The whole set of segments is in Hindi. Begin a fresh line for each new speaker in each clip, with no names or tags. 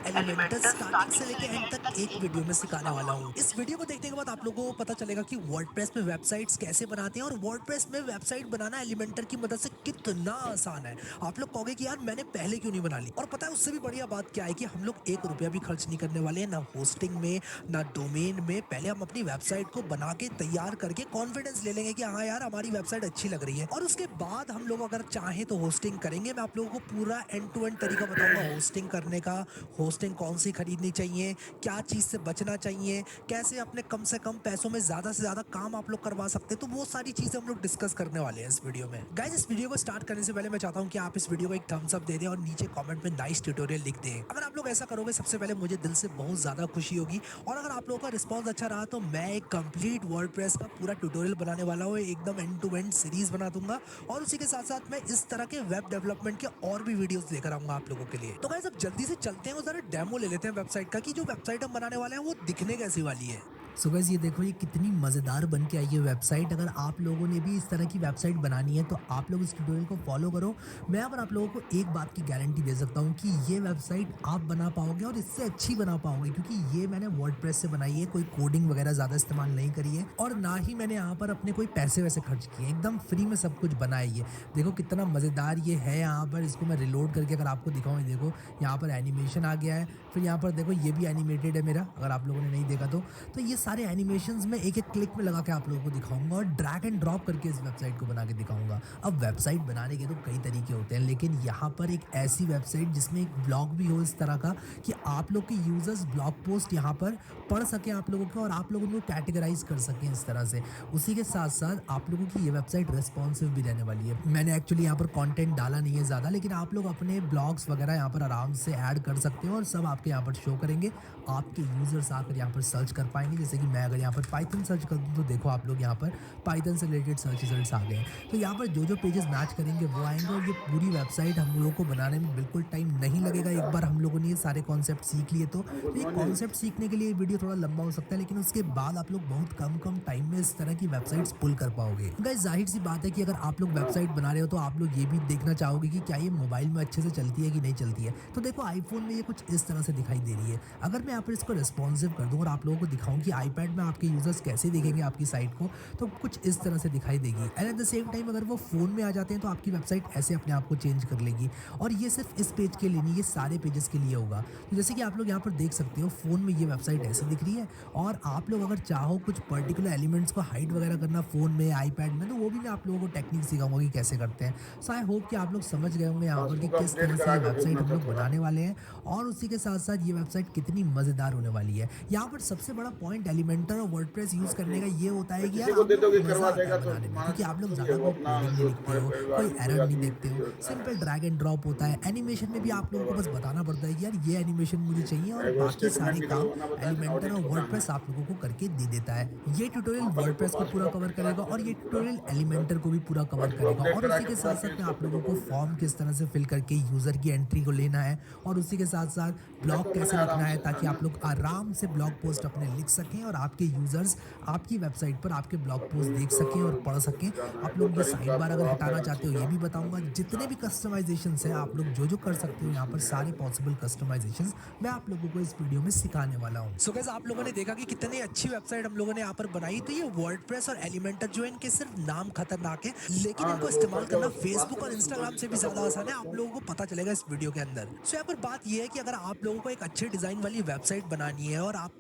एलिमेंटर स्टार्टिंग से लेके एंड तक एक वीडियो में सिखाने वाला हूँ। इस वीडियो को देखने के बाद आप लोगों को पता चलेगा कि वर्डप्रेस में वेबसाइट्स कैसे बनाते हैं और वर्डप्रेस में वेबसाइट बनाना एलिमेंटर की मदद से कितना आसान है। आप लोग कहोगे कि यार मैंने पहले क्यों नहीं बना ली, और पता है उससे भी बढ़िया बात क्या है कि हम लोग 1 रुपया भी खर्च नहीं करने वाले हैं, ना होस्टिंग में ना डोमेन में। पहले हम अपनी वेबसाइट को बना के तैयार करके कॉन्फिडेंस ले लेंगे कि हाँ यार हमारी वेबसाइट अच्छी लग रही है, और उसके बाद हम लोग अगर चाहें तो होस्टिंग करेंगे। मैं आप लोगों को पूरा एंड टू एंड तरीका बताऊंगा होस्टिंग करने का, होस्टिंग कौन सी खरीदनी चाहिए, क्या चीज़ से बचना चाहिए, कैसे अपने कम से कम पैसों में ज़्यादा से ज़्यादा काम आप लोग करवा सकते हैं। तो वो सारी चीज़ें हम लोग डिस्कस करने वाले हैं इस वीडियो में। गाइस इस वीडियो को स्टार्ट करने से पहले मैं चाहता हूँ कि आप इस वीडियो को एक थम्स अप दे दें और नीचे कमेंट में नाइस ट्यूटोरियल लिख दें। अगर आप लोग ऐसा करोगे सबसे पहले मुझे दिल से बहुत ज़्यादा खुशी होगी। और अगर आप लोगों का रिस्पॉन्स अच्छा रहा तो मैं एक कंप्लीट वर्डप्रेस का पूरा ट्यूटोरियल बनाने वाला हूँ, एकदम एंड टू एंड सीरीज बना दूंगा। और उसी के साथ साथ मैं इस तरह के वेब डेवलपमेंट के और भी वीडियोस लेकर आऊंगा आप लोगों के लिए। तो गाइस अब जल्दी से चलते हैं और जरा डेमो ले लेते हैं वेबसाइट का कि जो वेबसाइट हम बनाने वाले हैं वो दिखने कैसी वाली है। सो गाइस ये देखो ये कितनी मज़ेदार बन के आई है वेबसाइट। अगर आप लोगों ने भी इस तरह की वेबसाइट बनानी है तो आप लोग इस ट्यूटोरियल को फॉलो करो। मैं पर आप लोगों को एक बात की गारंटी दे सकता हूँ कि ये वेबसाइट आप बना पाओगे और इससे अच्छी बना पाओगे, क्योंकि ये मैंने वर्डप्रेस से बनाई है, कोई कोडिंग वगैरह ज़्यादा इस्तेमाल नहीं करी है और ना ही मैंने यहाँ पर अपने कोई पैसे वैसे खर्च किए, एकदम फ्री में सब कुछ बना है ये। देखो कितना मज़ेदार ये है। यहाँ पर इसको मैं रिलोड करके अगर आपको दिखाऊँ, ये देखो यहाँ पर एनिमेशन आ गया है, फिर यहाँ पर देखो ये भी एनिमेटेड है मेरा, अगर आप लोगों ने नहीं देखा तो ये सारे एनिमेशंस में एक एक क्लिक में लगा के आप लोगों को दिखाऊंगा और ड्रैग एंड ड्रॉप करके इस वेबसाइट को बना के दिखाऊंगा। अब वेबसाइट बनाने के तो कई तरीके होते हैं, लेकिन यहाँ पर एक ऐसी वेबसाइट जिसमें एक ब्लॉग भी हो इस तरह का कि आप लोग के यूजर्स ब्लॉग पोस्ट यहाँ पर पढ़ सकें आप लोगों को और आप लोग उनको कैटेगराइज कर सकें इस तरह से। उसी के साथ साथ आप लोगों की ये वेबसाइट रिस्पॉन्सिव भी रहने वाली है। मैंने एक्चुअली यहाँ पर कंटेंट डाला नहीं है ज़्यादा, लेकिन आप लोग अपने ब्लॉग्स वगैरह यहाँ पर आराम से ऐड कर सकते हो और सब आपके यहाँ पर शो करेंगे। आपके यूजर्स आकर यहाँ पर सर्च कर पाएंगे। जैसे कि मैं अगर यहाँ पर पाइथन सर्च कर दूँ तो देखो आप लोग यहाँ पर पाइथन से रिलेटेड सर्च रिजल्ट्स आ गए हैं। तो यहाँ पर जो जो पेजेस मैच करेंगे वो आएंगे और ये पूरी वेबसाइट हम लोगों को बनाने में बिल्कुल टाइम नहीं लगेगा। एक बार हम लोगों ने ये सारे कॉन्सेप्ट सीख लिए तो ये
गुड मॉर्निंग।
कॉन्सेप्ट सीखने के लिए वीडियो थोड़ा लंबा हो सकता है, लेकिन उसके बाद आप लोग बहुत कम कम टाइम में इस तरह की वेबसाइट्स पुल कर पाओगे। गाइस जाहिर सी बात है कि अगर आप लोग
हाँ,
वेबसाइट बना रहे हो तो आप लोग ये भी देखना चाहोगे कि क्या ये मोबाइल में अच्छे से चलती है कि नहीं चलती है। तो देखो आईफोन में ये कुछ इस तरह से दिखाई दे रही है। अगर मैं यहाँ पर इसको रिस्पॉन्सिव कर दूँ और आप लोगों को दिखाऊं कि आईपैड में आपके यूजर्स कैसे देखेंगे आपकी साइट को, तो कुछ इस तरह से दिखाई देगी। And at the same time अगर वो फोन में आ जाते हैं तो आपकी वेबसाइट ऐसे अपने आप को चेंज कर लेगी। और ये सिर्फ इस पेज के लिए नहीं, ये सारे पेजेस के लिए होगा। तो जैसे कि आप लोग यहाँ पर देख सकते हो फोन में ये वेबसाइट ऐसे दिख रही है, और आप लोग अगर चाहो कुछ पर्टिकुलर एलिमेंट्स को हाइड वगैरह करना फोन में आईपैड में, तो वो भी मैं आप लोगों को टेक्निक सिखाऊंगा कि कैसे करते हैं। सो आई होप कि आप लोग समझ गए होंगे यहाँ पर कि
पासबुक
किस
अपडेट
तरह से
करा
ये
के
वेबसाइट
भेजना
हम
था
लोग
थोड़ा।
बनाने वाले हैं और उसी के साथ साथ ये वेबसाइट कितनी मजेदार होने वाली है। यहाँ पर सबसे बड़ा पॉइंट एलिमेंटर और वर्डप्रेस यूज करने का ये होता है
मैं
कि यार
किसी को
आप
दे
लोगों को
दोगे
मजा
करवा
आता
देगा
है
तो
बनाने में,
तुम्हारा
क्योंकि आप लोग
थोड़ी है,
ज्यादा
वो
कोई
अपना
कोडिंग नहीं
जो
लिखते
तुम्हारे
हो,
परिवार
कोई
में कोई
एरर नहीं
आदमी
देखते
फ्री
हो,
होता है
सिंपल ड्रैग एंड ड्रॉप होता है। एनिमेशन में भी आप लोगों को बस बताना पड़ता है कि यार ये एनिमेशन मुझे चाहिए और
एगो
बाकी सारे
स्टेटमेंट
काम
निकलवाना बताया था ना,
एलिमेंटर और
ऑडिट होना है।
वर्डप्रेस आप लोगों को करके दे देता है। ये ट्यूटोरियल
हाँ, पहले तो
वर्डप्रेस को
पासबुक
पूरा कवर
अपडेट करा
करेगा
के
और ये
भेजना पूरा।
ट्यूटोरियल
और
एलिमेंटर को भी पूरा कवर
पासबुक
करेगा।
अपडेट
और
करा
उसी
के
के
पूरा
साथ साथ
पेज
मैं
को
आप
फोटो
लोगों को
भेज देना।
फॉर्म किस तरह से फिल करके यूजर की एंट्री को लेना है और उसी के साथ साथ ब्लॉग
देखो मैंने
कैसे
आराम
लिखना है,
से है
ताकि
ना
आप लोग आराम से ब्लॉग
देख के
पोस्ट अपने
बताओ।
लिख सकें और आपके यूजर्स आपकी वेबसाइट पर आपके ब्लॉग पोस्ट
अभी
देख
तो
सकें और पढ़ सकें।
जाना है
आप
दो
लोग ये
तारीख
साइड
का
बार
तो
अगर
आप
हटाना चाहते हो
एकादशी
ये
का
भी बताऊंगा।
अभी
जितने भी
लास्ट है।
कस्टमाइजेशंस हैं
तो
आप लोग जो जो कर सकते हो यहाँ पर,
इसलिए
सारे पॉसिबल कस्टमाइजेशंस मैं आप लोगों को इस वीडियो में सिखाने वाला हूँ। सो गाइस आप लोगों ने देखा कि कितनी अच्छी वेबसाइट हम लोगों ने यहाँ पर बनाई। तो ये वर्डप्रेस और एलिमेंटर जो है इनके सिर्फ नाम खतरनाक है, लेकिन
हाँ
इनको
देखो
इस्तेमाल
करके
करना
बस बात
फेसबुक और
करो,
इंस्टाग्राम से भी
इसका तो
ज्यादा
बोलो
आसान है,
करते
आप
हैं।
लोगों को पता चलेगा इस वीडियो के अंदर। सो यहाँ पर बात यह है कि अगर आप लोगों को एक अच्छे डिजाइन वाली वेबसाइट बनानी है और आप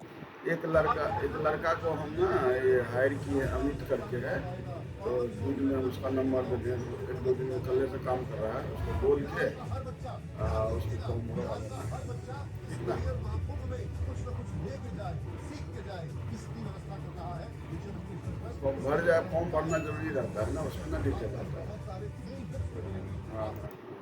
एक लड़का को हम ना ये हायर किए, अमित करके है। तो दूध में उसका नंबर दे दें, एक दो दिन में कल से काम कर रहा है, उसको बोल के उसको फॉर्म भरवा देना। ठीक ना। उसको भर जाए, फॉर्म भरना जरूरी रहता है ना, उसमें ना डिटेल आता है। हाँ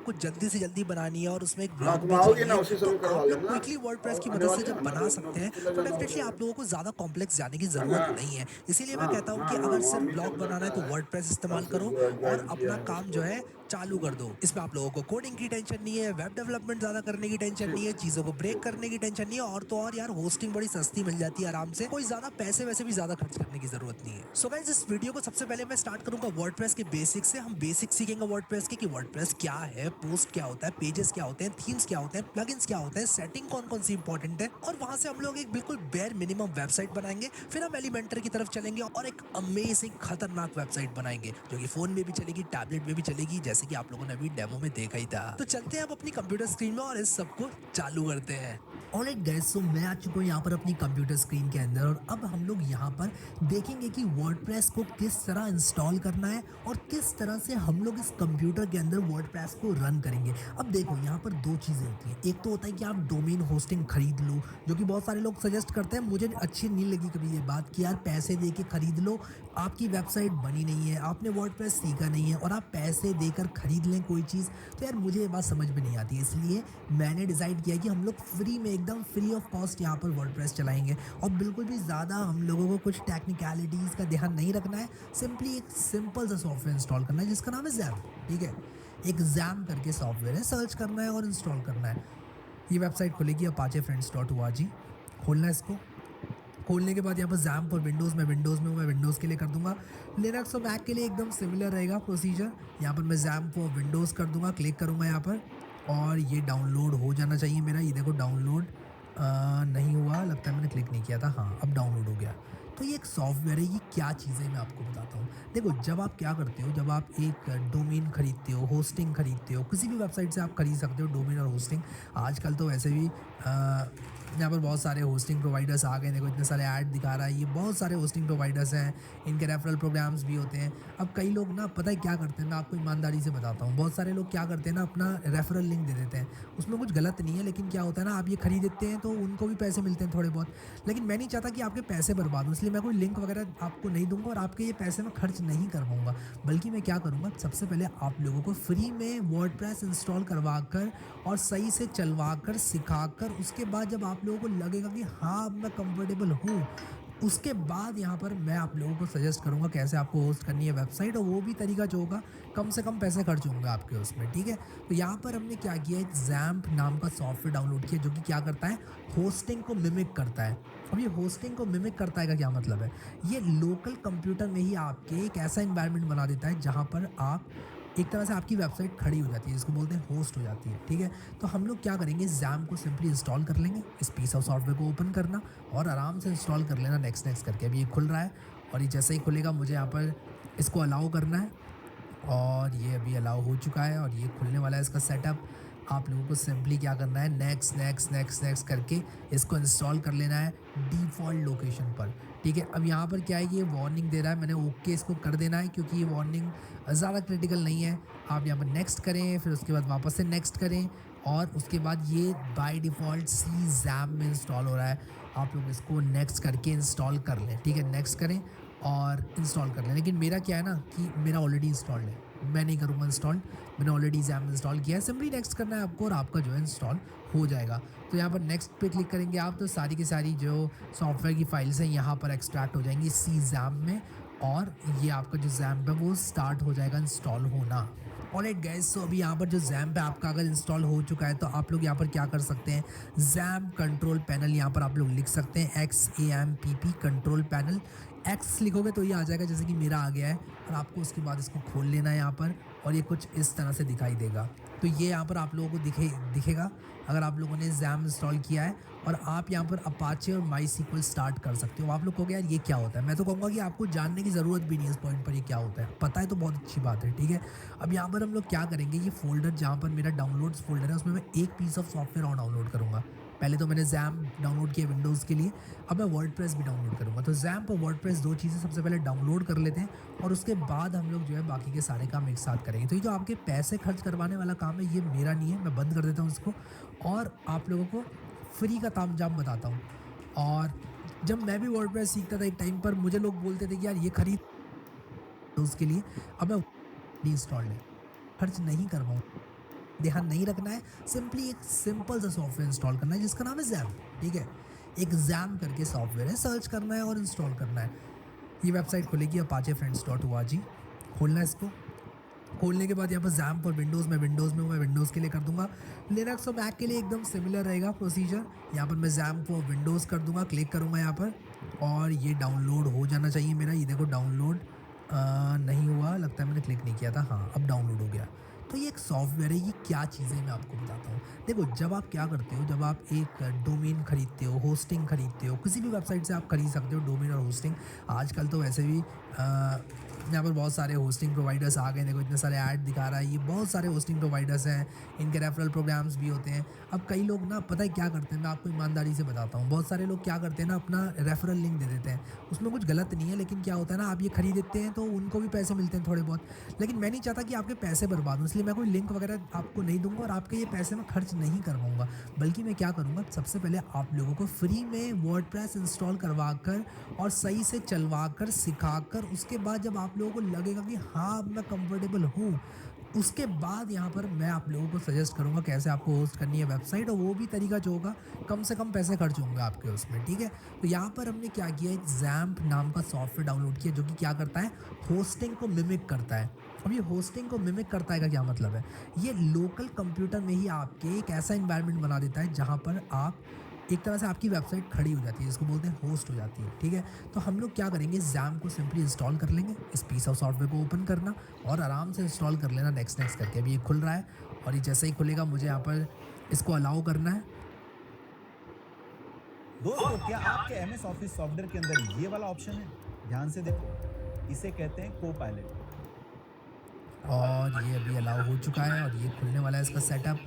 कुछ जल्दी से जल्दी बनानी है और उसमें एक
हाँ,
ब्लॉग
तुम
भी
आओगे ना
चाहिए,
उसी
तो
समय करवा
आप लोग
लेना।
क्विकली वर्डप्रेस
और
की
आने
मदद से
वाले
जब
हैं ना
बना
तो
सकते हैं
चले
तो
जाना हो
डेफिनेटली आप
जाएगा।
लोगों को ज़्यादा कॉम्प्लेक्स जाने की
है ना।
ज़रूरत नहीं है। इसीलिए मैं
हाँ
कहता हूँ
हाँ
कि
हाँ,
अगर
वहाँ
सिर्फ
मीत
ब्लॉग
एक
बनाना है
लड़का
तो
है,
वर्डप्रेस
कल
इस्तेमाल
से
करो और
ज्वाइन किया
अपना
है
काम जो
उसको।
है चालू कर दो। इसमें आप लोगों को कोडिंग की टेंशन नहीं है, वेब डेवलपमेंट ज्यादा करने की टेंशन नहीं है, चीजों को ब्रेक करने की टेंशन नहीं है, और तो और यार होस्टिंग बड़ी सस्ती मिल जाती है आराम से, कोई ज्यादा पैसे वैसे भी ज्यादा खर्च करने की जरूरत नहीं है। सो गाइस इस वीडियो को सबसे पहले मैं स्टार्ट करूंगा वर्डप्रेस के बेसिक से। हम बेसिक सीखेंगे वर्डप्रेस के कि वर्डप्रेस क्या है, पोस्ट क्या होता है, पेजेस क्या होते हैं, थीम्स क्या होते हैं, प्लगइन्स क्या होते हैं, सेटिंग कौन कौन सी इंपॉर्टेंट है, और वहां से हम लोग एक बिल्कुल बेयर मिनिमम वेबसाइट बनाएंगे। फिर हम एलिमेंटर की तरफ चलेंगे और एक अमेजिंग खतरनाक वेबसाइट बनाएंगे जो कि फोन में भी चलेगी, टैबलेट में भी चलेगी, जैसे कि आप लोगों ने अभी डेमो में देखा ही था। तो चलते हैं अब अपनी कंप्यूटर स्क्रीन में और इस सबको चालू करते हैं। ऑलराइट गाइस, सो मैं आ चुका हूँ यहाँ पर अपनी कंप्यूटर स्क्रीन के अंदर, और अब हम लोग यहाँ पर देखेंगे कि वर्डप्रेस को किस तरह इंस्टॉल करना है और किस तरह से हम लोग इस कंप्यूटर के अंदर वर्डप्रेस को रन करेंगे। अब देखो यहाँ पर दो चीज़ें होती हैं। एक तो होता है कि आप डोमेन होस्टिंग खरीद लो, जो कि बहुत सारे लोग सजेस्ट करते हैं। मुझे अच्छी नहीं लगी कभी ये बात कि यार पैसे दे के खरीद लो, आपकी वेबसाइट बनी नहीं है, आपने वर्डप्रेस सीखा नहीं है और आप पैसे देकर खरीद लें कोई चीज़, तो यार मुझे ये बात समझ में नहीं आती। इसलिए मैंने डिसाइड किया कि हम लोग फ्री में, एकदम फ्री ऑफ कॉस्ट यहाँ पर वर्डप्रेस चलाएंगे, और बिल्कुल भी ज़्यादा हम लोगों को कुछ टेक्निकलिटीज़ का ध्यान नहीं रखना है। सिंपली एक सिंपल सा सॉफ्टवेयर इंस्टॉल करना है जिसका नाम है जैम। ठीक है, एक जैम करके सॉफ्टवेयर है, सर्च करना है और इंस्टॉल करना है। ये वेबसाइट खुलेगी apache-friends.org। खोलना है इसको। खोलने के बाद यहाँ पर जैम फॉर विंडोज़, मैं विंडोज़ के लिए कर दूंगा। लिनक्स और मैक के लिए एकदम सिमिलर रहेगा प्रोसीजर। यहाँ पर मैं जैम फॉर विंडोज़ कर दूंगा, क्लिक करूँगा यहाँ पर, और ये डाउनलोड हो जाना चाहिए मेरा। ये देखो डाउनलोड नहीं हुआ, लगता है मैंने क्लिक नहीं किया था। हाँ, अब डाउनलोड हो गया। तो ये एक सॉफ्टवेयर है। ये क्या चीज़ है मैं आपको बताता हूँ। देखो, जब आप क्या करते हो, जब आप एक डोमेन खरीदते हो, होस्टिंग खरीदते हो, किसी भी वेबसाइट से आप खरीद सकते हो डोमेन और होस्टिंग। आजकल तो वैसे भी यहाँ पर बहुत सारे होस्टिंग प्रोवाइडर्स आ गए। देखो इतने सारे ऐड दिखा रहा है, ये बहुत सारे होस्टिंग प्रोवाइडर्स हैं, इनके रेफरल प्रोग्राम्स भी होते हैं। अब कई लोग ना, पता है क्या करते हैं, मैं आपको ईमानदारी से बताता हूँ, बहुत सारे लोग क्या करते हैं ना, अपना रेफरल लिंक दे देते हैं। उसमें कुछ गलत नहीं है, लेकिन क्या होता है ना, आप ये खरीदते हैं तो उनको भी पैसे मिलते हैं थोड़े बहुत, लेकिन मैं नहीं चाहता कि आपके पैसे बर्बाद हो, इसलिए मैं कोई लिंक वगैरह आपको नहीं दूंगा और आपके ये पैसे मैं खर्च नहीं करवाऊंगा। बल्कि मैं क्या करूँगा, सबसे पहले आप लोगों को फ्री में वर्डप्रेस इंस्टॉल करवा कर और सही से चलवा कर, सिखा कर, उसके बाद जब आप लोगों को लगेगा कि हाँ अब मैं कंफर्टेबल हूँ, उसके बाद यहाँ पर मैं आप लोगों को सजेस्ट करूँगा कैसे आपको होस्ट करनी है वेबसाइट, और वो भी तरीका जो होगा कम से कम पैसे खर्च होंगे आपके उसमें। ठीक है, तो यहाँ पर हमने क्या किया, एक जैम्प नाम का सॉफ्टवेयर डाउनलोड किया जो कि क्या करता है, होस्टिंग को मिमिक करता है। अब ये होस्टिंग को मिमिक करता है का क्या मतलब है, ये लोकल कंप्यूटर में ही आपके एक ऐसा इन्वायरमेंट बना देता है जहाँ पर आप एक तरह से आपकी वेबसाइट खड़ी हो जाती है, जिसको बोलते हैं होस्ट हो जाती है। ठीक है, तो हम लोग क्या करेंगे, जैम को सिंपली इंस्टॉल कर लेंगे, इस पीस ऑफ सॉफ्टवेयर को ओपन करना और आराम से इंस्टॉल कर लेना, नेक्स्ट नेक्स्ट करके। अभी ये खुल रहा है, और ये जैसे ही खुलेगा मुझे यहाँ पर इसको अलाउ करना है, और ये अभी अलाउ हो चुका है और ये खुलने वाला है इसका सेटअप। आप लोगों को सिंपली क्या करना है, नेक्स्ट नेक्स्ट नेक्स्ट नेक्स्ट करके इसको इंस्टॉल कर लेना है डिफ़ॉल्ट लोकेशन पर। ठीक है, अब यहाँ पर क्या है, ये वार्निंग दे रहा है, मैंने ओके इसको कर देना है क्योंकि ये वार्निंग ज़्यादा क्रिटिकल नहीं है। आप यहाँ पर नेक्स्ट करें, फिर उसके बाद वापस से नेक्स्ट करें, और उसके बाद ये बाय डिफ़ॉल्ट सी जैम में इंस्टॉल हो रहा है। आप लोग इसको नेक्स्ट करके इंस्टॉल कर लें। ठीक है, नेक्स्ट करें और इंस्टॉल कर लें। लेकिन मेरा क्या है ना कि मेरा ऑलरेडी इंस्टॉल्ड है, मैं नहीं करूँगा इंस्टॉल, मैंने ऑलरेडी जैम इंस्टॉल किया है। सिंपली नेक्स्ट करना है आपको और आपका जो है इंस्टॉल हो जाएगा। तो यहाँ पर नेक्स्ट पे क्लिक करेंगे आप, तो सारी की सारी जो सॉफ्टवेयर की फाइल्स हैं यहाँ पर एक्सट्रैक्ट हो जाएंगी सी जैम में, और ये आपका जो जैम है वो स्टार्ट हो जाएगा इंस्टॉल होना। ऑलराइट गाइस, सो अभी यहाँ पर जो जैम्प है आपका अगर इंस्टॉल हो चुका है, तो आप लोग यहाँ पर क्या कर सकते हैं, जैम्प कंट्रोल पैनल यहाँ पर आप लोग लिख सकते हैं, XAMPP कंट्रोल पैनल। एक्स लिखोगे तो ये आ जाएगा, जैसे कि मेरा आ गया है, और आपको उसके बाद इसको खोल लेना है यहाँ पर, और ये कुछ इस तरह से दिखाई देगा। तो ये यहाँ पर आप लोगों को दिखेगा अगर आप लोगों ने जैम इंस्टॉल किया है, और आप यहाँ पर अपाचे और MySQL स्टार्ट कर सकते हो। आप लोग कहोगे यार ये क्या होता है, मैं तो कहूँगा कि आपको जानने की ज़रूरत भी नहीं है इस पॉइंट पर, ये क्या होता है, पता है तो बहुत अच्छी बात है। ठीक है, अब यहाँ पर हम लोग क्या करेंगे, ये फोल्डर जहाँ पर मेरा डाउनलोड्स फोल्डर है, उसमें मैं एक पीस ऑफ सॉफ्टवेयर और डाउनलोड करूँगा। पहले तो मैंने जैम डाउनलोड किया विंडोज़ के लिए, अब मैं वर्डप्रेस भी डाउनलोड करूँगा। तो जैम और वर्डप्रेस दो चीज़ें सबसे पहले डाउनलोड कर लेते हैं, और उसके बाद हम लोग जो है बाकी के सारे काम एक साथ करेंगे। तो ये जो आपके पैसे खर्च करवाने वाला काम है, ये मेरा नहीं है, मैं बंद कर देता हूँ इसको, और आप लोगों को फ्री का तामझाम बताता हूँ। और जब मैं भी वर्डप्रेस सीखता था एक टाइम पर, मुझे लोग बोलते थे कि यार ये खरीद, तो उसके लिए अब मैं इंस्टॉल है, खर्च नहीं करवाऊँ, ध्यान नहीं रखना है। सिंपली एक सिंपल सा सॉफ्टवेयर इंस्टॉल करना है जिसका नाम है जैम। ठीक है, एक जैम करके सॉफ्टवेयर है, सर्च करना है और इंस्टॉल करना है। ये वेबसाइट खुलेगी apache-friends.org। खोलना है इसको, खोलने के बाद यहाँ पर जैम्प और विंडोज़ में मैं विंडोज़ के लिए कर दूंगा। लिनक्स और मैक के लिए एकदम सिमिलर रहेगा प्रोसीजर। यहाँ पर मैं जैम्प और विंडोज़ कर दूंगा, क्लिक करूंगा यहाँ पर और ये डाउनलोड हो जाना चाहिए मेरा। ये देखो डाउनलोड नहीं हुआ, लगता है मैंने क्लिक नहीं किया था। हाँ, अब डाउनलोड हो गया। तो ये एक सॉफ्टवेयर है। ये क्या चीज़ें मैं आपको बताता हूँ। देखो, जब आप क्या करते हो, जब आप एक डोमेन खरीदते हो, होस्टिंग खरीदते हो, किसी भी वेबसाइट से आप खरीद सकते हो डोमेन और होस्टिंग। आजकल तो वैसे भी यहाँ पर बहुत सारे होस्टिंग प्रोवाइडर्स आ गए। देखो इतने सारे ऐड दिखा रहा है, ये बहुत सारे होस्टिंग प्रोवाइडर्स हैं, इनके रेफरल प्रोग्राम्स भी होते हैं। अब कई लोग ना, पता है क्या करते हैं, मैं आपको ईमानदारी से बताता हूँ। बहुत सारे लोग क्या करते हैं ना, अपना रेफरल लिंक दे देते हैं। उसमें कुछ गलत नहीं है, लेकिन क्या होता है ना, आप ये खरीद देते हैं तो उनको भी पैसे मिलते हैं थोड़े बहुत। लेकिन मैं नहीं चाहता कि आपके पैसे बर्बाद हों, इसलिए मैं कोई लिंक वगैरह आपको नहीं दूंगा और आपके ये पैसे मैं खर्च नहीं करवाऊंगा। बल्कि मैं क्या करूँगा, सबसे पहले आप लोगों को फ्री में वर्डप्रेस इंस्टॉल करवा कर और सही से चलवा कर, सिखा कर, उसके बाद जब आप लोगों को लगेगा कि हाँ अब मैं कंफर्टेबल हूँ, उसके बाद यहाँ पर मैं आप लोगों को सजेस्ट करूँगा कैसे आपको होस्ट करनी है वेबसाइट। और वो भी तरीका जो होगा, कम से कम पैसे खर्च होंगे आपके उसमें, ठीक है। तो यहाँ पर हमने क्या किया, एक जैम्प नाम का सॉफ्टवेयर डाउनलोड किया जो कि क्या करता है, होस्टिंग को मिमिक करता है। अब ये होस्टिंग को मिमिक करता है का क्या मतलब है, ये लोकल कंप्यूटर में ही आपके एक ऐसा इन्वायरमेंट बना देता है जहाँ पर आप एक तरह से आपकी वेबसाइट खड़ी हो जाती है, जिसको बोलते हैं होस्ट हो जाती है, ठीक है। तो हम लोग क्या करेंगे, जैम्प को सिंपली इंस्टॉल कर लेंगे। इस पीस ऑफ सॉफ्टवेयर को ओपन करना और आराम से इंस्टॉल कर लेना, नेक्स्ट नेक्स्ट करके। अभी ये खुल रहा है और ये जैसे ही खुलेगा मुझे यहाँ पर इसको अलाउ करना है।
दोस्तों, क्या आपके एमएस ऑफिस सॉफ्टवेयर के अंदर ये वाला ऑप्शन है? ध्यान से देखो, इसे कहते हैं को पायलट।
और ये अभी अलाउ हो चुका है और ये खुलने वाला है इसका सेटअप।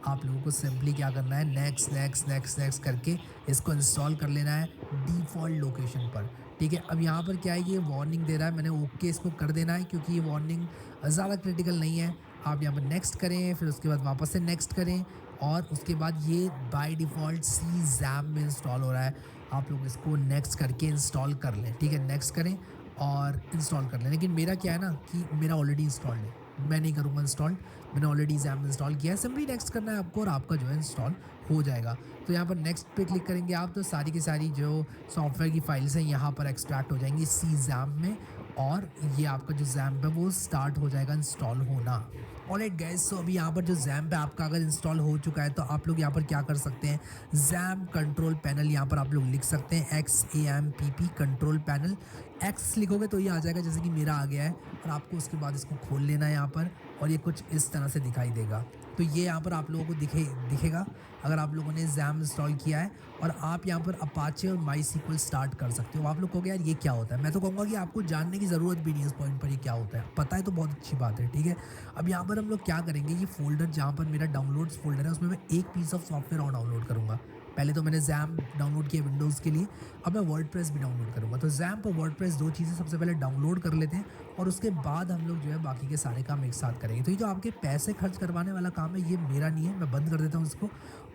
आप लोगों को सिंपली क्या करना है, नेक्स्ट नेक्स्ट नेक्स्ट नेक्स्ट करके इसको इंस्टॉल कर लेना है डिफ़ॉल्ट लोकेशन पर, ठीक है। अब यहाँ पर क्या है, ये वार्निंग दे रहा है, मैंने ओके इसको कर देना है क्योंकि ये वार्निंग ज़्यादा क्रिटिकल नहीं है। आप यहाँ पर नेक्स्ट करें, फिर उसके बाद वापस से नेक्स्ट करें और उसके बाद ये बाय डिफ़ॉल्ट सी जैम में इंस्टॉल हो रहा है। आप लोग इसको नेक्स्ट करके इंस्टॉल कर लें, ठीक है। नेक्स्ट करें और इंस्टॉल कर लें। लेकिन मेरा क्या है ना कि मेरा ऑलरेडी इंस्टॉल्ड है, मैं नहीं करूँगा इंस्टॉल, मैंने ऑलरेडी जैम इंस्टॉल किया है। सिंपली नेक्स्ट करना है आपको और आपका जो है इंस्टॉल हो जाएगा। तो यहाँ पर नेक्स्ट पे क्लिक करेंगे आप, तो सारी की सारी जो सॉफ्टवेयर की फाइल्स हैं यहाँ पर एक्सट्रैक्ट हो जाएंगी सी जैम में और ये आपका जो जैम्प है वो स्टार्ट हो जाएगा इंस्टॉल होना। ऑलराइट गाइस, सो अभी यहाँ पर जो जैम्प है आपका अगर इंस्टॉल हो चुका है तो आप लोग यहाँ पर क्या कर सकते हैं, जैम्प कंट्रोल पैनल यहाँ पर आप लोग लिख सकते हैं, XAMPP कंट्रोल पैनल। एक्स लिखोगे तो ये आ जाएगा जैसे कि मेरा आ गया है और आपको उसके बाद इसको खोल लेना है यहाँ पर और ये कुछ इस तरह से दिखाई देगा। तो ये यहाँ पर आप लोगों को दिखेगा अगर आप लोगों ने जैम इंस्टॉल किया है और आप यहाँ पर अपाचे और माई सीक्वल स्टार्ट कर सकते हो। आप लोग कहोगे यार ये क्या होता है, मैं तो कहूँगा कि आपको जानने की ज़रूरत भी नहीं है इस पॉइंट पर ये क्या होता है, पता है तो बहुत अच्छी बात है, ठीक है। अब यहाँ पर हम लोग क्या करेंगे, ये फोल्डर जहाँ पर मेरा डाउनलोड्स फोल्डर है उसमें मैं एक पीस ऑफ सॉफ्टवेयर और डाउनलोड करूँगा। पहले तो मैंने जैम डाउनलोड किया विंडोज़ के लिए, अब मैं वर्डप्रेस भी डाउनलोड करूँगा। तो जैम्प और वर्डप्रेस दो चीज़ें सबसे पहले डाउनलोड कर लेते हैं और उसके बाद हम लोग जो है बाकी के सारे काम एक साथ करेंगे। तो ये जो आपके पैसे खर्च करवाने वाला काम है ये मेरा नहीं है, मैं बंद कर देता हूँ इसको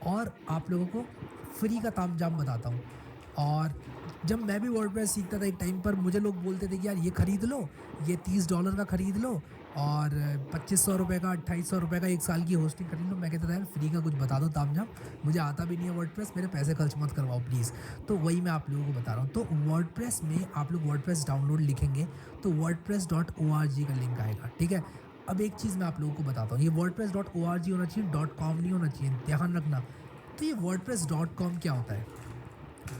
और आप लोगों को फ्री का तामझाम बताता हूँ। और जब मैं भी वर्डप्रेस सीखता था एक टाइम पर, मुझे लोग बोलते थे कि यार ये ख़रीद लो, ये $30 का ख़रीद लो और 2500 रुपये का, 2800 रुपये का एक साल की होस्टिंग खरीद लो। मैं कहता था यार फ्री का कुछ बता दो तामझाम, मुझे आता भी नहीं है वर्डप्रेस, मेरे पैसे खर्च मत करवाओ प्लीज़। तो वही मैं आप लोगों को बता रहा हूँ। तो वर्डप्रेस में आप लोग वर्डप्रेस डाउनलोड लिखेंगे तो wordpress.org का लिंक आएगा, ठीक है। अब एक चीज़ मैं आप लोगों को बताता हूँ, ये wordpress.org होना चाहिए, .com नहीं होना चाहिए, ध्यान रखना। तो ये wordpress.com क्या होता है,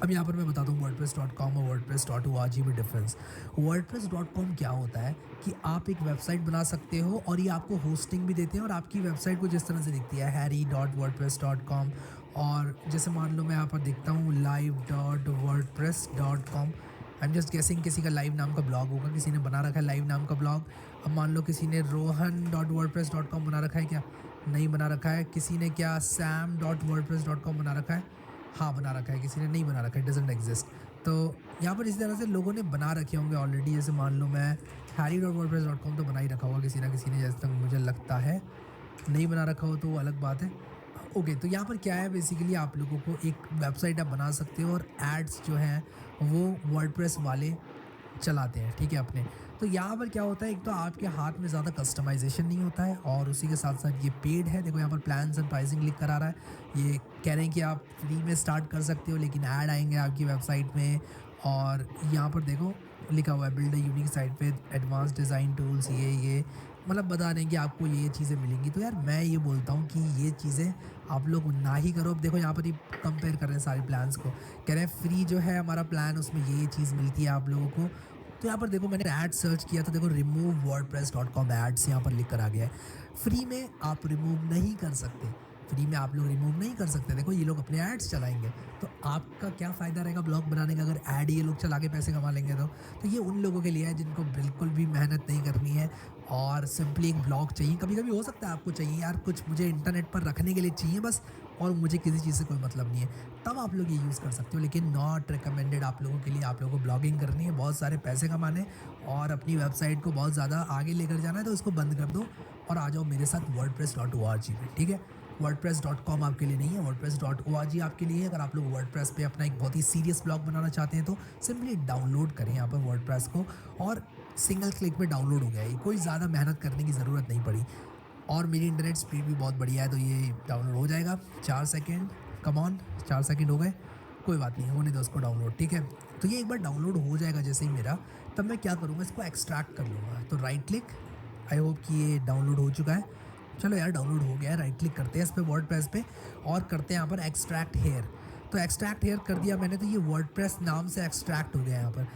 अब यहाँ पर मैं बताता हूँ wordpress.com और wordpress.org में डिफरेंस। wordpress.com क्या होता है कि आप एक वेबसाइट बना सकते हो और ये आपको होस्टिंग भी देते हैं और आपकी वेबसाइट कुछ इस तरह से दिखती है, harry.wordpress.com। और जैसे मान लो मैं यहाँ पर देखता हूँ live.wordpress.com। I am just guessing किसी का लाइव नाम का ब्लॉग होगा, किसी ने बना रखा है लाइव नाम का ब्लॉग। अब मान लो किसी ने rohan.wordpress.com बना रखा है, क्या नहीं बना रखा है। किसी ने क्या sam.wordpress.com बना रखा है, हाँ बना रखा है। किसी ने नहीं बना रखा है, डजंट एग्जिस्ट। तो यहाँ पर इसी तरह से लोगों ने बना रखे होंगे ऑलरेडी। जैसे मान लो मैं harry.wordpress.com तो बना ही रखा होगा किसी ना किसी ने, जैसे तक मुझे लगता है। नहीं बना रखा हो तो वो अलग बात है। ओके, तो यहाँ पर क्या है, बेसिकली आप लोगों को एक वेबसाइट आप बना सकते हो और एड्स जो हैं वो वर्डप्रेस वाले चलाते हैं, ठीक है अपने। तो यहाँ पर क्या होता है, एक तो आपके हाथ में ज़्यादा कस्टमाइजेशन नहीं होता है और उसी के साथ साथ ये पेड है। देखो यहाँ पर प्लान्स एंड प्राइसिंग लिख कर आ रहा है, ये कह रहे हैं कि आप फ्री में स्टार्ट कर सकते हो लेकिन ऐड आएंगे आपकी वेबसाइट में। और यहाँ पर देखो लिखा हुआ है build a unique site with advance design tools, ये मतलब बता रहे हैं कि आपको ये चीज़ें मिलेंगी। तो यार मैं ये बोलता हूँ कि ये चीज़ें आप लोग ना ही करो। अब देखो यहाँ पर ये कंपेयर कर रहे हैं सारे प्लान्स को, कह रहे हैं फ्री जो है हमारा प्लान उसमें ये चीज़ मिलती है आप लोगों को। तो यहाँ पर देखो मैंने ऐड सर्च किया तो देखो रिमूव wordpress.com एड्स यहाँ पर लिख कर आ गया है। फ्री में आप रिमूव नहीं कर सकते, फ्री में आप लोग रिमूव नहीं कर सकते। देखो ये लोग अपने एड्स चलाएंगे तो आपका क्या फ़ायदा रहेगा ब्लॉग बनाने का, अगर ऐड ये लोग चला के पैसे कमा लेंगे तो ये उन लोगों के लिए है जिनको बिल्कुल भी मेहनत नहीं करनी है और सिंपली एक ब्लॉग चाहिए। कभी कभी हो सकता है आपको चाहिए यार कुछ मुझे इंटरनेट पर रखने के लिए चाहिए बस, और मुझे किसी चीज़ से कोई मतलब नहीं है, तब आप लोग ये यूज़ कर सकते हो। लेकिन नॉट रिकमेंडेड आप लोगों के लिए। आप लोगों को ब्लॉगिंग करनी है, बहुत सारे पैसे कमाने और अपनी वेबसाइट को बहुत ज़्यादा आगे लेकर जाना है तो इसको बंद कर दो और आ जाओ मेरे साथ wordpress.org पे, ठीक है। wordpress.com आपके लिए नहीं है, wordpress.org आपके लिए है। अगर आप लोग वर्डप्रेस पे अपना एक बहुत ही सीरियस ब्लॉग बनाना चाहते हैं तो सिंपली डाउनलोड करें यहाँ पर वर्डप्रेस को, और सिंगल क्लिक में डाउनलोड हो गया है। कोई ज़्यादा मेहनत करने की ज़रूरत नहीं पड़ी और मेरी इंटरनेट स्पीड भी बहुत बढ़िया है तो ये डाउनलोड हो जाएगा। 4 सेकेंड, कम ऑन, 4 सेकेंड हो गए, कोई बात नहीं, होने दो उसको डाउनलोड, ठीक है। तो ये एक बार डाउनलोड हो जाएगा जैसे ही मेरा, तब मैं क्या करूँगा, इसको एक्सट्रैक्ट कर लूँगा। तो राइट क्लिक, आई होप कि ये डाउनलोड हो चुका है। चलो यार डाउनलोड हो गया है, राइट क्लिक करते हैं इस पर वर्डप्रेस पे और करते हैं यहाँ पर एक्सट्रैक्ट हेयर। तो एक्सट्रैक्ट हेयर कर दिया मैंने, तो ये वर्डप्रेस नाम से एक्सट्रैक्ट हो गया यहाँ पर।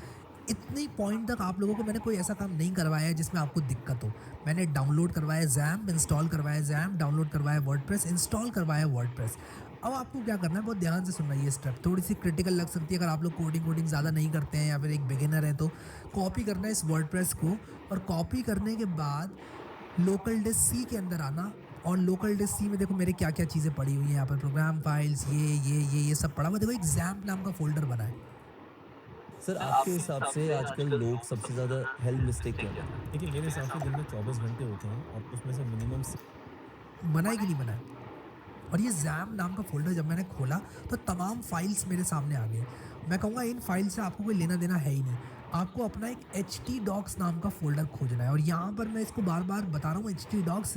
इतनी पॉइंट तक आप लोगों को मैंने कोई ऐसा काम नहीं करवाया है जिसमें आपको दिक्कत हो। मैंने डाउनलोड करवाया जैम्प, इंस्टॉल करवाया जैम्प, डाउनलोड करवाया वर्डप्रेस, इंस्टॉल करवाया वर्डप्रेस। अब आपको क्या करना है, बहुत ध्यान से सुनना ये स्टेप, थोड़ी सी क्रिटिकल लग सकती है अगर आप लोग कोडिंग ज़्यादा नहीं करते हैं या फिर एक बिगिनर है। तो कॉपी करना है इस वर्डप्रेस को, और कॉपी करने के बाद लोकल डिस्क सी के अंदर आना, और लोकल डिस्क सी में देखो मेरे क्या क्या चीज़ें पड़ी हुई हैं यहाँ पर, प्रोग्राम फाइल्स, ये सब पड़ा हुआ। देखो एक जैम्प नाम का फोल्डर बना है।
सर आपके हिसाब से आजकल लोग सबसे ज़्यादा हेल्प मिस्टेक क्या कर रहे हैं?
देखिए मेरे हिसाब से दिन में 24 घंटे होते हैं और उसमें से मिनिमम
बना है कि नहीं बना है। और ये जैम नाम का फोल्डर जब मैंने खोला तो तमाम फाइल्स मेरे सामने आ गए। मैं कहूँगा इन फाइल से आपको कोई लेना देना है ही नहीं, आपको अपना एक htdocs नाम का फोल्डर खोजना है। और यहाँ पर मैं इसको बार बार बता रहा हूँ, htdocs,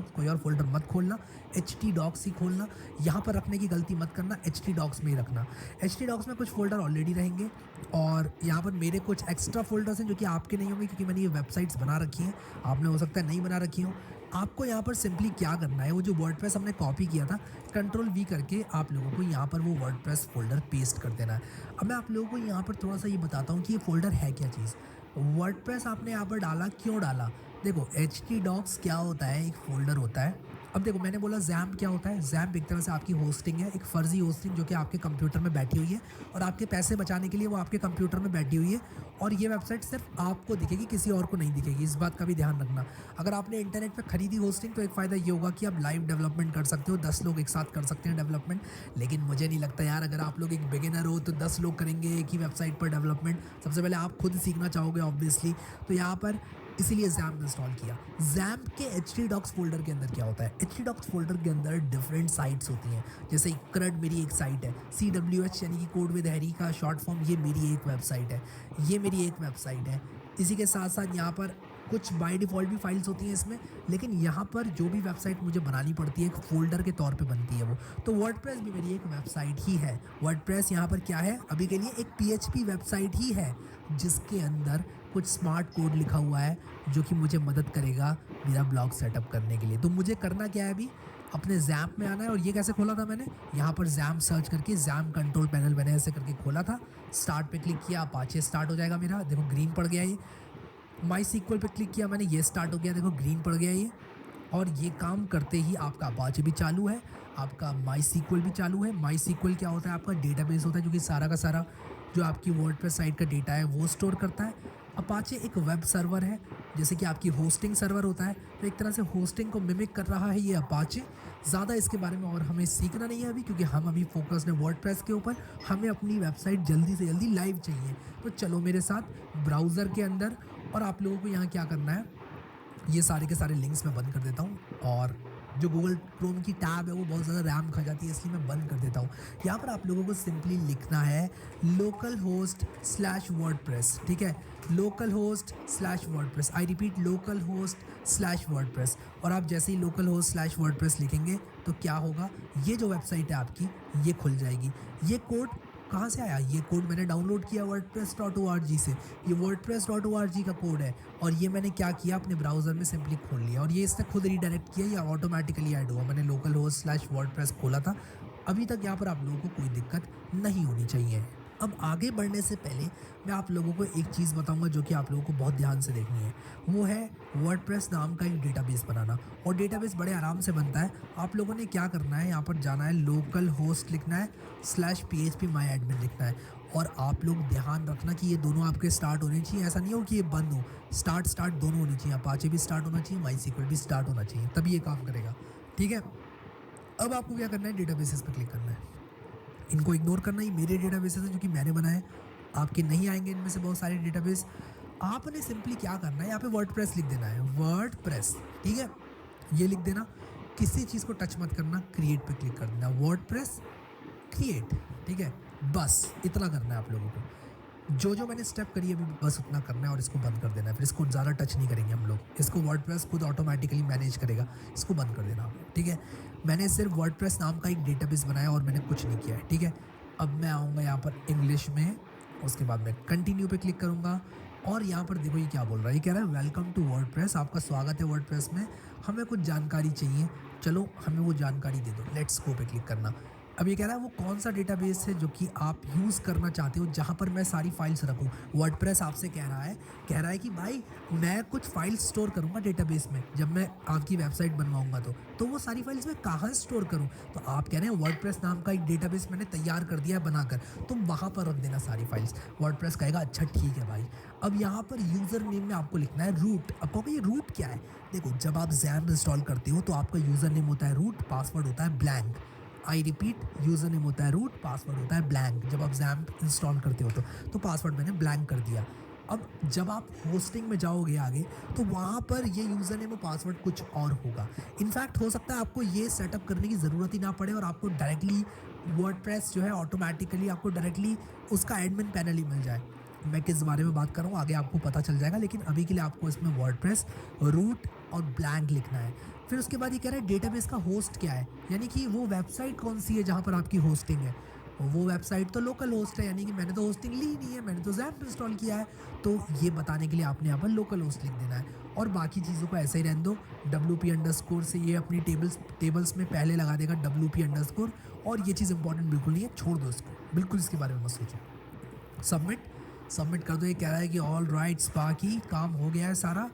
कोई और फोल्डर मत खोलना, htdocs ही खोलना। यहाँ पर रखने की गलती मत करना, htdocs में ही रखना। htdocs में कुछ फोल्डर ऑलरेडी रहेंगे और यहाँ पर मेरे कुछ एक्स्ट्रा फोल्डर्स हैं जो कि आपके नहीं होंगे क्योंकि मैंने ये वेबसाइट्स बना रखी हैं, आपने हो सकता है नहीं बना रखी हो। आपको यहाँ पर सिंपली क्या करना है, वो जो वर्डप्रेस हमने कॉपी किया था, Ctrl+V करके आप लोगों को यहाँ पर वो वर्डप्रेस फोल्डर पेस्ट कर देना है। अब मैं आप लोगों को यहाँ पर थोड़ा सा ये बताता हूँ कि ये फोल्डर है क्या चीज़। वर्डप्रेस आपने यहाँ पर डाला, क्यों डाला? देखो htdocs क्या होता है, एक फोल्डर होता है। अब देखो मैंने बोला जैम्प क्या होता है, जैम्प एक तरह से आपकी होस्टिंग है, एक फर्जी होस्टिंग जो कि आपके कंप्यूटर में बैठी हुई है और आपके पैसे बचाने के लिए वो आपके कंप्यूटर में बैठी हुई है, और ये वेबसाइट सिर्फ आपको दिखेगी, किसी और को नहीं दिखेगी। इस बात का भी ध्यान रखना। अगर आपने इंटरनेट पे खरीदी होस्टिंग तो एक फ़ायदा ये होगा कि आप लाइव डेवलपमेंट कर सकते हो, 10 लोग एक साथ कर सकते हैं डेवलपमेंट। लेकिन मुझे नहीं लगता यार, अगर आप लोग एक बिगिनर हो तो 10 लोग करेंगे एक ही वेबसाइट पर डेवलपमेंट। सबसे पहले आप खुद सीखना चाहोगे ऑब्वियसली, तो यहाँ पर इसीलिए जैम्प इंस्टॉल किया। जैम्प के htdocs फोल्डर के अंदर क्या होता है, htdocs फोल्डर के अंदर डिफरेंट साइट्स होती हैं। जैसे CRUD मेरी एक साइट है, CWH यानी कि कोड विद हैरी का शॉर्ट फॉर्म, ये मेरी एक वेबसाइट है, ये मेरी एक वेबसाइट है। इसी के साथ साथ यहाँ पर कुछ बाय डिफ़ॉल्ट भी फाइल्स होती हैं इसमें, लेकिन यहाँ पर जो भी वेबसाइट मुझे बनानी पड़ती है एक फ़ोल्डर के तौर पे बनती है वो। तो वर्डप्रेस भी मेरी एक वेबसाइट ही है। वर्डप्रेस यहाँ पर क्या है, अभी के लिए एक PHP वेबसाइट ही है जिसके अंदर कुछ स्मार्ट कोड लिखा हुआ है जो कि मुझे मदद करेगा मेरा ब्लॉग सेटअप करने के लिए। तो मुझे करना क्या है, अभी अपने जैम्प में आना है। और ये कैसे खोला था मैंने, यहाँ पर जैम्प सर्च करके जैम्प कंट्रोल पैनल मैंने ऐसे करके खोला था, स्टार्ट पे क्लिक किया, अपाचे स्टार्ट हो जाएगा मेरा, देखो ग्रीन पड़ गया ये। MySQL पे क्लिक किया मैंने, ये स्टार्ट हो गया, देखो ग्रीन पड़ गया ये। और ये काम करते ही आपका अपाचे भी चालू है, आपका MySQL भी चालू है। MySQL क्या होता है, आपका डेटाबेस होता है जो कि सारा का सारा जो आपकी वर्डप्रेस साइट का डेटा है वो स्टोर करता है। अपाचे एक वेब सर्वर है, जैसे कि आपकी होस्टिंग सर्वर होता है, तो एक तरह से होस्टिंग को मिमिक कर रहा है ये अपाचे। ज़्यादा इसके बारे में और हमें सीखना नहीं है अभी, क्योंकि हम अभी फोकस है वर्डप्रेस के ऊपर। हमें अपनी वेबसाइट जल्दी से जल्दी लाइव चाहिए। तो चलो मेरे साथ ब्राउज़र के अंदर, और आप लोगों को यहाँ क्या करना है, ये सारे के सारे लिंक्स मैं बंद कर देता हूँ, और जो गूगल क्रोम की टैब है वो बहुत ज़्यादा रैम खा जाती है, इसलिए मैं बंद कर देता हूँ। यहाँ पर आप लोगों को सिंपली लिखना है localhost/wordpress, ठीक है, localhost/wordpress। I repeat, localhost/wordpress। और आप जैसे ही localhost/wordpress लिखेंगे तो क्या होगा, ये जो वेबसाइट है आपकी ये खुल जाएगी। ये कोड कहाँ से आया? ये कोड मैंने डाउनलोड किया wordpress.org से। ये wordpress.org का कोड है और ये मैंने क्या किया, अपने ब्राउज़र में सिंपली खोल लिया और ये इसने खुद रीडायरेक्ट किया या ऑटोमेटिकली ऐड हुआ। मैंने लोकल होस्ट स्लैश वर्डप्रेस खोला था। अभी तक यहाँ पर आप लोगों को कोई दिक्कत नहीं होनी चाहिए। अब आगे बढ़ने से पहले मैं आप लोगों को एक चीज़ बताऊंगा जो कि आप लोगों को बहुत ध्यान से देखनी है। वो है वर्डप्रेस नाम का एक डेटाबेस बनाना। और डेटाबेस बड़े आराम से बनता है। आप लोगों ने क्या करना है, यहाँ पर जाना है, लोकल होस्ट लिखना है /phpMyAdmin लिखना है। और आप लोग ध्यान रखना कि ये दोनों आपके स्टार्ट होने चाहिए। ऐसा नहीं हो कि ये बंद हो, स्टार्ट दोनों होनी चाहिए। अपाचे भी स्टार्ट होना चाहिए, MySQL भी स्टार्ट होना चाहिए, तभी ये काम करेगा। ठीक है, अब आपको क्या करना है, डेटाबेसेस पर क्लिक करना है। इनको इग्नोर करना, ही मेरे डेटाबेसेस हैं जो कि मैंने बनाए। आपके नहीं आएंगे इनमें से बहुत सारे डेटाबेस। आपने सिंपली क्या करना है, यहाँ पे वर्डप्रेस लिख देना है, वर्डप्रेस। ठीक है, ये लिख देना, किसी चीज़ को टच मत करना, क्रिएट पे क्लिक कर देना, वर्डप्रेस क्रिएट। ठीक है, बस इतना करना है आप लोगों को। जो मैंने स्टेप करी अभी बस उतना करना है और इसको बंद कर देना है। फिर इसको ज़्यादा टच नहीं करेंगे हम लोग, इसको वर्डप्रेस खुद ऑटोमेटिकली मैनेज करेगा। इसको बंद कर देना आप। ठीक है, मैंने सिर्फ वर्डप्रेस नाम का एक डेटाबेस बनाया और मैंने कुछ नहीं किया है। ठीक है, अब मैं आऊँगा यहाँ पर इंग्लिश में, उसके बाद मैं कंटिन्यू पे क्लिक करूँगा और यहाँ पर देखो ये क्या बोल रहा है। ये कह रहा है वेलकम टू वर्डप्रेस, आपका स्वागत है वर्डप्रेस में, हमें कुछ जानकारी चाहिए, चलो हमें वो जानकारी दे दो, लेट्स गो पे क्लिक करना। अब ये कह रहा है वो कौन सा डेटाबेस है जो कि आप यूज़ करना चाहते हो, जहाँ पर मैं सारी फाइल्स रखूँ। वर्डप्रेस आपसे कह रहा है कि भाई मैं कुछ फाइल्स स्टोर करूँगा डेटाबेस में, जब मैं आपकी वेबसाइट बनवाऊँगा तो वो सारी फाइल्स मैं कहाँ स्टोर करूँ। तो आप कह रहे हैं वर्डप्रेस नाम का एक डेटाबेस मैंने तैयार कर दिया है बनाकर, तुम वहाँ पर रख देना सारी फाइल्स। वर्डप्रेस कहेगा अच्छा ठीक है भाई। अब यहाँ पर यूज़र नेम में आपको लिखना है रूट। अब कहोगे ये रूट क्या है? देखो, जब आप XAMPP इंस्टॉल करते हो तो आपका यूज़र नेम होता है रूट, पासवर्ड होता है blank. I repeat, user name होता है रूट, पासवर्ड होता है ब्लैंक। जब आप XAMPP इंस्टॉल करते हो तो पासवर्ड मैंने ब्लैंक कर दिया। अब जब आप होस्टिंग में जाओगे आगे तो वहाँ पर ये यूज़र नेम और पासवर्ड कुछ और होगा। इनफैक्ट हो सकता है आपको ये सेटअप करने की ज़रूरत ही ना पड़े और आपको डायरेक्टली वर्डप्रेस जो है ऑटोमेटिकली आपको डायरेक्टली उसका एडमिन पैनल ही मिल जाए। मैं किस बारे में बात कर रहा हूँ आगे आपको पता चल जाएगा, लेकिन अभी के लिए आपको इसमें वर्डप्रेस रूट और ब्लैंक लिखना है। फिर उसके बाद ये कह रहा है डेटाबेस का होस्ट क्या है, यानी कि वो वेबसाइट कौन सी है जहाँ पर आपकी होस्टिंग है। वो वेबसाइट तो लोकल होस्ट है, यानी कि मैंने तो होस्टिंग ली नहीं है, मैंने तो XAMPP इंस्टॉल किया है। तो ये बताने के लिए आपने यहाँ पर लोकल होस्ट लिख देना है और बाकी चीज़ों को ऐसे ही रहने दो। WP_ से ये अपनी टेबल्स में पहले लगा देगा WP_, और ये चीज़ इंपॉर्टेंट बिल्कुल नहीं है, छोड़ दो इसको, बिल्कुल इसके बारे में मत सोचो। सबमिट कर दो। ये कह रहा है कि ऑल राइट स्पार्की, काम हो गया है सारा,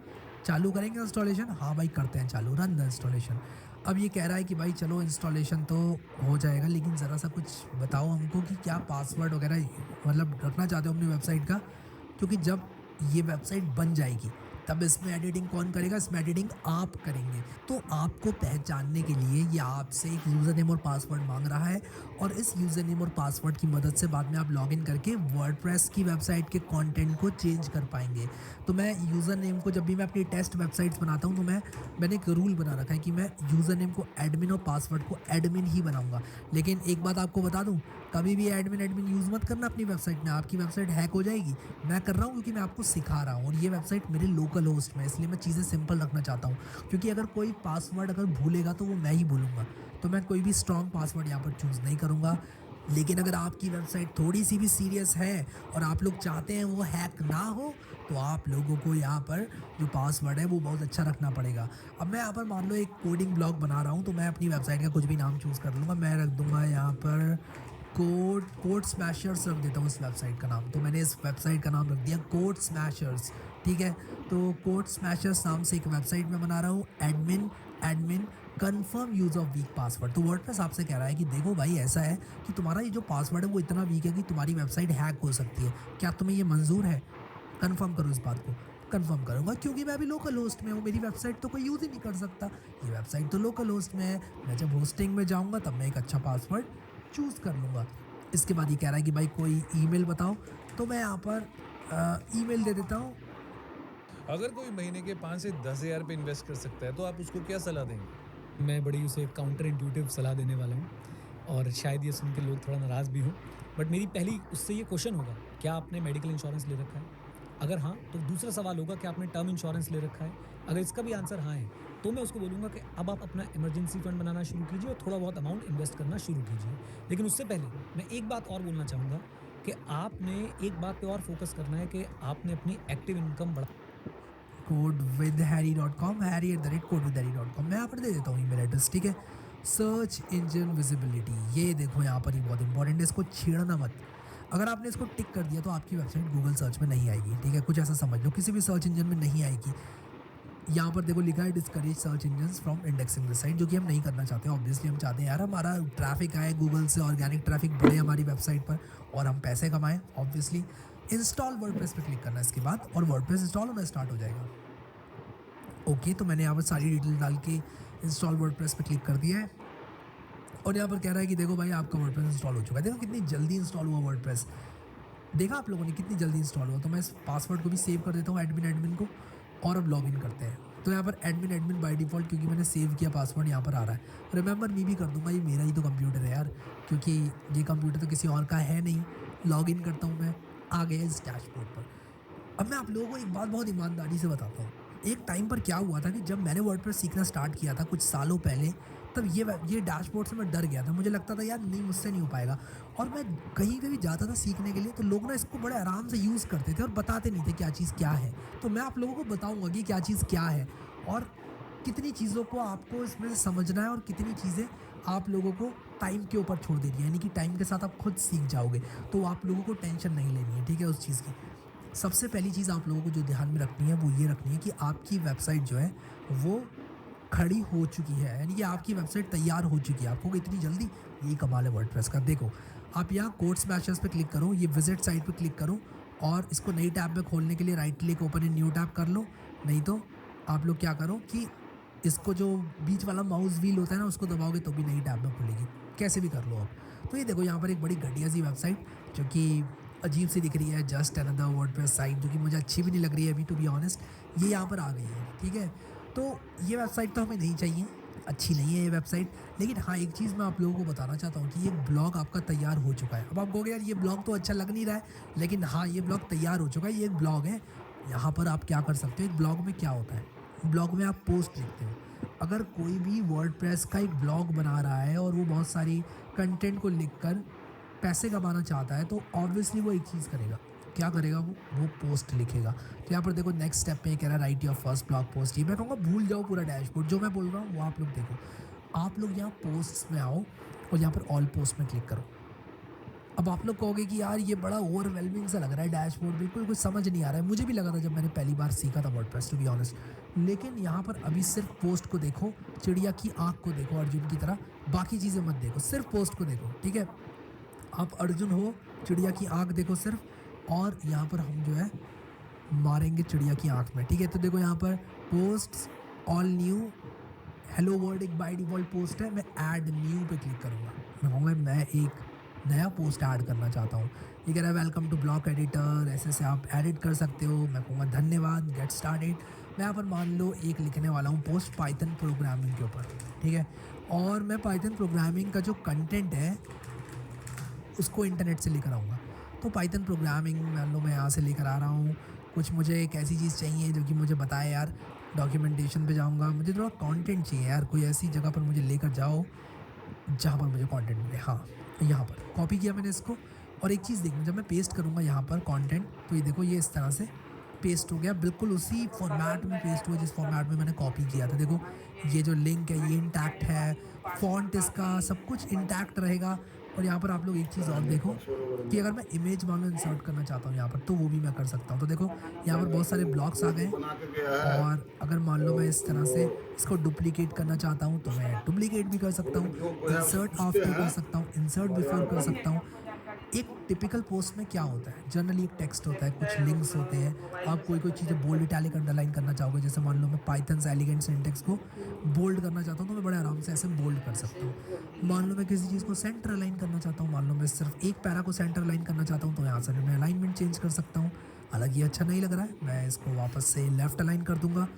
चालू करेंगे इंस्टॉलेशन। हाँ भाई करते हैं चालू, रन द इंस्टॉलेशन। अब ये कह रहा है कि भाई चलो इंस्टॉलेशन तो हो जाएगा, लेकिन ज़रा सा कुछ बताओ हमको कि क्या पासवर्ड वगैरह मतलब रखना चाहते हो अपनी वेबसाइट का, क्योंकि जब ये वेबसाइट बन जाएगी तब इसमें एडिटिंग कौन करेगा? इसमें एडिटिंग आप करेंगे। तो आपको पहचानने के लिए ये आपसे एक यूज़र नेम और पासवर्ड मांग रहा है और इस यूज़र नेम और पासवर्ड की मदद से बाद में आप लॉगिन करके वर्डप्रेस की वेबसाइट के कंटेंट को चेंज कर पाएंगे। तो मैं यूज़र नेम को, जब भी मैं अपनी टेस्ट वेबसाइट्स बनाता हूँ तो मैंने एक रूल बना रखा है कि मैं यूज़र नेम को एडमिन और पासवर्ड को एडमिन ही बनाऊँगा। लेकिन एक बात आपको बता दूँ, कभी भी एडमिन यूज़ मत करना अपनी वेबसाइट में, आपकी वेबसाइट हैक हो जाएगी। मैं कर रहा हूँ क्योंकि मैं आपको सिखा रहा हूँ और ये वेबसाइट मेरे लोकल होस्ट में, इसलिए मैं चीज़ें सिंपल रखना चाहता हूँ। क्योंकि अगर कोई पासवर्ड अगर भूलेगा तो वो मैं ही भूलूंगा, तो मैं कोई भी स्ट्रॉन्ग पासवर्ड यहाँ पर चूज़ नहीं करूँगा। लेकिन अगर आपकी वेबसाइट थोड़ी सी भी सीरियस है और आप लोग चाहते हैं वो हैक ना हो, तो आप लोगों को यहाँ पर जो पासवर्ड है वो बहुत अच्छा रखना पड़ेगा। अब मैं यहाँ पर मान लो एक कोडिंग ब्लॉग बना रहा हूँ, तो मैं अपनी वेबसाइट का कुछ भी नाम चूज़ कर लूँगा। मैं रख दूँगा यहाँ पर कोड स्मैशर्स रख देता हूँ इस वेबसाइट का नाम। तो मैंने इस वेबसाइट का नाम रख दिया कोड स्मैशर्स। ठीक है, तो कोड स्मैशर्स नाम से एक वेबसाइट में बना रहा हूँ, admin confirm use of week password. तो वर्डप्रेस आपसे कह रहा है कि देखो भाई ऐसा है कि तुम्हारा ये जो पासवर्ड है वो इतना वीक है कि तुम्हारी वेबसाइट हैक हो सकती है, क्या तुम्हें ये मंजूर है? कन्फर्म करो इस बात को। कन्फर्म करूँगा क्योंकि मैं अभी लोकल होस्ट में हूँ, मेरी वेबसाइट तो कोई यूज़ ही नहीं कर सकता, ये वेबसाइट तो लोकल होस्ट में है। मैं जब होस्टिंग में जाऊँगा तब मैं एक अच्छा पासवर्ड चूज़ कर लूँगा। इसके बाद ये कह रहा है कि भाई कोई ईमेल बताओ, तो मैं यहाँ पर ईमेल दे देता हूँ।
अगर कोई महीने के 5 से 10 हज़ार पे इन्वेस्ट कर सकता है तो आप उसको क्या सलाह देंगे?
मैं बड़ी उसे काउंटर इंट्यूटिव सलाह देने वाला हूँ और शायद ये सुन के लोग थोड़ा नाराज़ भी हों, बट मेरी पहली उससे ये क्वेश्चन होगा, क्या आपने मेडिकल इंश्योरेंस ले रखा है? अगर हाँ, तो दूसरा सवाल होगा कि आपने टर्म इंश्योरेंस ले रखा है? अगर इसका भी आंसर हाँ है, तो मैं उसको बोलूँगा कि अब आप अपना इमरजेंसी फंड बनाना शुरू कीजिए और थोड़ा बहुत अमाउंट इन्वेस्ट करना शुरू कीजिए। लेकिन उससे पहले मैं एक बात और बोलना चाहूँगा कि आपने एक बात पे और फोकस करना है कि आपने अपनी एक्टिव इनकम बढ़ा
codeWithHarry.com, harry@codeWithHarry.com। मैं यहाँ पर दे देता हूँ ईमेल एड्रेस, ठीक है। सर्च इंजन विजिबिलिटी, ये देखो यहाँ पर ही बहुत इंपॉर्टेंट है, इसको छेड़ना मत। अगर आपने इसको टिक कर दिया तो आपकी वेबसाइट गूगल सर्च में नहीं आएगी, ठीक है। कुछ ऐसा समझ लो, किसी भी सर्च इंजन में नहीं आएगी। यहाँ पर देखो लिखा है discourage search engine from indexing this site, जो कि हम नहीं करना चाहते। ऑब्वियसली हम चाहते हैं यार हमारा ट्रैफिक आए गूगल से, ऑर्गेनिक ट्रैफिक बढ़े हमारी वेबसाइट पर और हम पैसे कमाएं। ऑब्वियसली इंस्टॉल वर्डप्रेस पे क्लिक करना है इसके बाद, और वर्डप्रेस इंस्टॉल होना स्टार्ट हो जाएगा। ओके, तो मैंने यहाँ पर सारी डिटेल डाल के इंस्टॉल वर्डप्रेस पे क्लिक कर दिया है, और यहाँ पर कह रहा है कि देखो भाई आपका वर्डप्रेस इंस्टॉल हो चुका है। देखो कितनी जल्दी इंस्टॉल हुआ वर्डप्रेस, देखा आप लोगों ने कितनी जल्दी इंस्टॉल हुआ। तो मैं इस पासवर्ड को भी सेव कर देता हूँ एडमिन को, और अब लॉगिन करते हैं। तो यहाँ पर एडमिन बाय डिफ़ॉल्ट, क्योंकि मैंने सेव किया पासवर्ड यहाँ पर आ रहा है। रिमेंबर मी भी कर दूंगा, ये मेरा ही तो कंप्यूटर है यार, क्योंकि ये कंप्यूटर तो किसी और का है नहीं। लॉगिन करता हूँ मैं, आ गया इस डैशबोर्ड पर। अब मैं आप लोगों को एक बात बहुत ईमानदारी से बताता हूँ। एक टाइम पर क्या हुआ था कि जब मैंने वर्डप्रेस सीखना स्टार्ट किया था कुछ सालों पहले, तब ये डैशबोर्ड से मैं डर गया था। मुझे लगता था यार नहीं, मुझसे नहीं हो पाएगा। और मैं कहीं पे भी जाता था सीखने के लिए, तो लोग ना इसको बड़े आराम से यूज़ करते थे और बताते नहीं थे क्या चीज़ क्या है। तो मैं आप लोगों को बताऊंगा कि क्या चीज़ क्या है, और कितनी चीज़ों को आपको इसमें से समझना है, और कितनी चीज़ें आप लोगों को टाइम के ऊपर छोड़ देनी है, यानी कि टाइम के साथ आप खुद सीख जाओगे। तो आप लोगों को टेंशन नहीं लेनी है, ठीक है। उस चीज़ की सबसे पहली चीज़ आप लोगों को जो ध्यान में रखनी है वो ये रखनी है कि आपकी वेबसाइट जो है वो खड़ी हो चुकी है, यानी कि आपकी वेबसाइट तैयार हो चुकी है। आपको इतनी जल्दी, यही कमाल है वर्डप्रेस का। देखो आप यहाँ कोड स्मैशर्स पे क्लिक करो, ये विजिट साइट पे क्लिक करो, और इसको नई टैब में खोलने के लिए right click open in new tab कर लो। नहीं तो आप लोग क्या करो कि इसको जो बीच वाला माउस व्हील होता है ना, उसको दबाओगे तो भी नई टैब में खुलेगी। कैसे भी कर लो आप। तो ये देखो यहाँ पर एक बड़ी घटिया सी वेबसाइट जो कि अजीब सी दिख रही है, जस्ट अनदर वर्डप्रेस साइट, जो कि मुझे अच्छी भी नहीं लग रही है अभी, टू बी ऑनेस्ट। ये यहाँ पर आ गई है, ठीक है। तो ये वेबसाइट तो हमें नहीं चाहिए, अच्छी नहीं है ये वेबसाइट। लेकिन हाँ, एक चीज़ मैं आप लोगों को बताना चाहता हूँ कि ये ब्लॉग आपका तैयार हो चुका है। अब आप कहोगे यार ये ब्लॉग तो अच्छा लग नहीं रहा है, लेकिन हाँ ये ब्लॉग तैयार हो चुका है। ये एक ब्लॉग है। यहाँ पर आप क्या कर सकते हो, एक ब्लॉग में क्या होता है, ब्लॉग में आप पोस्ट लिखते हो। अगर कोई भी वर्डप्रेस का एक ब्लॉग बना रहा है और वो बहुत सारी कंटेंट को लिखकर पैसे कमाना चाहता है, तो ऑब्वियसली वो एक चीज़ करेगा। क्या करेगा वो पोस्ट लिखेगा। तो यहाँ पर देखो नेक्स्ट स्टेप पे कह रहा है right your first blog post. ये मैं कहूँगा भूल जाओ पूरा डैशबोर्ड, जो मैं बोल रहा हूँ वो आप लोग देखो। आप लोग यहाँ पोस्ट्स में आओ और यहाँ पर ऑल पोस्ट में क्लिक करो। अब आप लोग कहोगे कि यार ये बड़ा ओवरवेलमिंग सा लग रहा है डैशबोर्ड, बिल्कुल कुछ समझ नहीं आ रहा है। मुझे भी लगा था जब मैंने पहली बार सीखा था वर्डप्रेस, टू बी ऑनेस्ट। लेकिन यहाँ पर अभी सिर्फ पोस्ट को देखो, चिड़िया की आँख को देखो अर्जुन की तरह, बाकी चीज़ें मत देखो, सिर्फ पोस्ट को देखो, ठीक है। आप अर्जुन हो, चिड़िया की आँख देखो सिर्फ, और यहाँ पर हम जो है मारेंगे चिड़िया की आँख में, ठीक है। तो देखो यहाँ पर posts all new, hello word एक बाय डिफ़ॉल्ट पोस्ट है। मैं ऐड न्यू पे क्लिक करूँगा। मैं कहूँगा मैं एक नया पोस्ट ऐड करना चाहता हूँ। ये कह रहा है वेलकम टू ब्लॉग एडिटर, ऐसे से आप एडिट कर सकते हो। मैं कहूँगा धन्यवाद, गेट स्टार्टेड। मैं यहाँ पर मान लो एक लिखने वाला हूँ पोस्ट पाइथन प्रोग्रामिंग के ऊपर, ठीक है। और मैं पाइथन प्रोग्रामिंग का जो कंटेंट है उसको इंटरनेट से लेकर आऊँगा। तो पाइथन प्रोग्रामिंग मान लो मैं यहाँ से लेकर आ रहा हूँ। कुछ मुझे एक ऐसी चीज़ चाहिए जो कि मुझे बताए यार, डॉक्यूमेंटेशन पे जाऊँगा। मुझे थोड़ा कंटेंट चाहिए यार, कोई ऐसी जगह पर मुझे लेकर जाओ जहाँ पर मुझे कंटेंट मिले। हाँ, यहाँ पर कॉपी किया मैंने इसको, और एक चीज़ देखना, जब मैं पेस्ट करूँगा यहाँ पर कंटेंट, तो ये देखो ये इस तरह से पेस्ट हो गया, बिल्कुल उसी फॉर्मेट में पेस्ट हुआ जिस फॉर्मेट में मैंने कॉपी किया था। देखो ये जो लिंक है ये इंटैक्ट है, फॉन्ट इसका सब कुछ इंटैक्ट रहेगा। और यहाँ पर आप लोग एक चीज़ और देखो कि अगर मैं इमेज मान लो इंसर्ट करना चाहता हूँ यहाँ पर, तो वो भी मैं कर सकता हूँ। तो देखो यहाँ पर बहुत सारे ब्लॉक्स आ गए, और अगर मान लो मैं इस तरह से इसको डुप्लीकेट करना चाहता हूँ तो मैं डुप्लीकेट भी कर सकता हूँ, इंसर्ट आफ्टर कर सकता हूँ, इंसर्ट बिफोर कर सकता हूँ। एक टिपिकल पोस्ट में क्या होता है, जनरली एक टेक्स्ट होता है, कुछ लिंक्स होते हैं। आप कोई चीज़ें बोल्ड इटैलिक अंडरलाइन करना चाहोगे, जैसे मान लो मैं पाइथन से एलिगेंट सिंटैक्स को बोल्ड करना चाहता हूँ, तो मैं बड़े आराम से ऐसे बोल्ड कर सकता हूँ। मान लो मैं किसी चीज़ को सेंटर अलाइन करना चाहता हूँ, मान लो मैं सिर्फ एक पैरा को सेंटर अलाइन करना चाहता हूँ, तो यहाँ से मैं अलाइनमेंट चेंज कर सकता हूँ। हालांकि ये अच्छा नहीं लग रहा है, मैं इसको वापस से लेफ़्ट अलाइन कर दूँगा।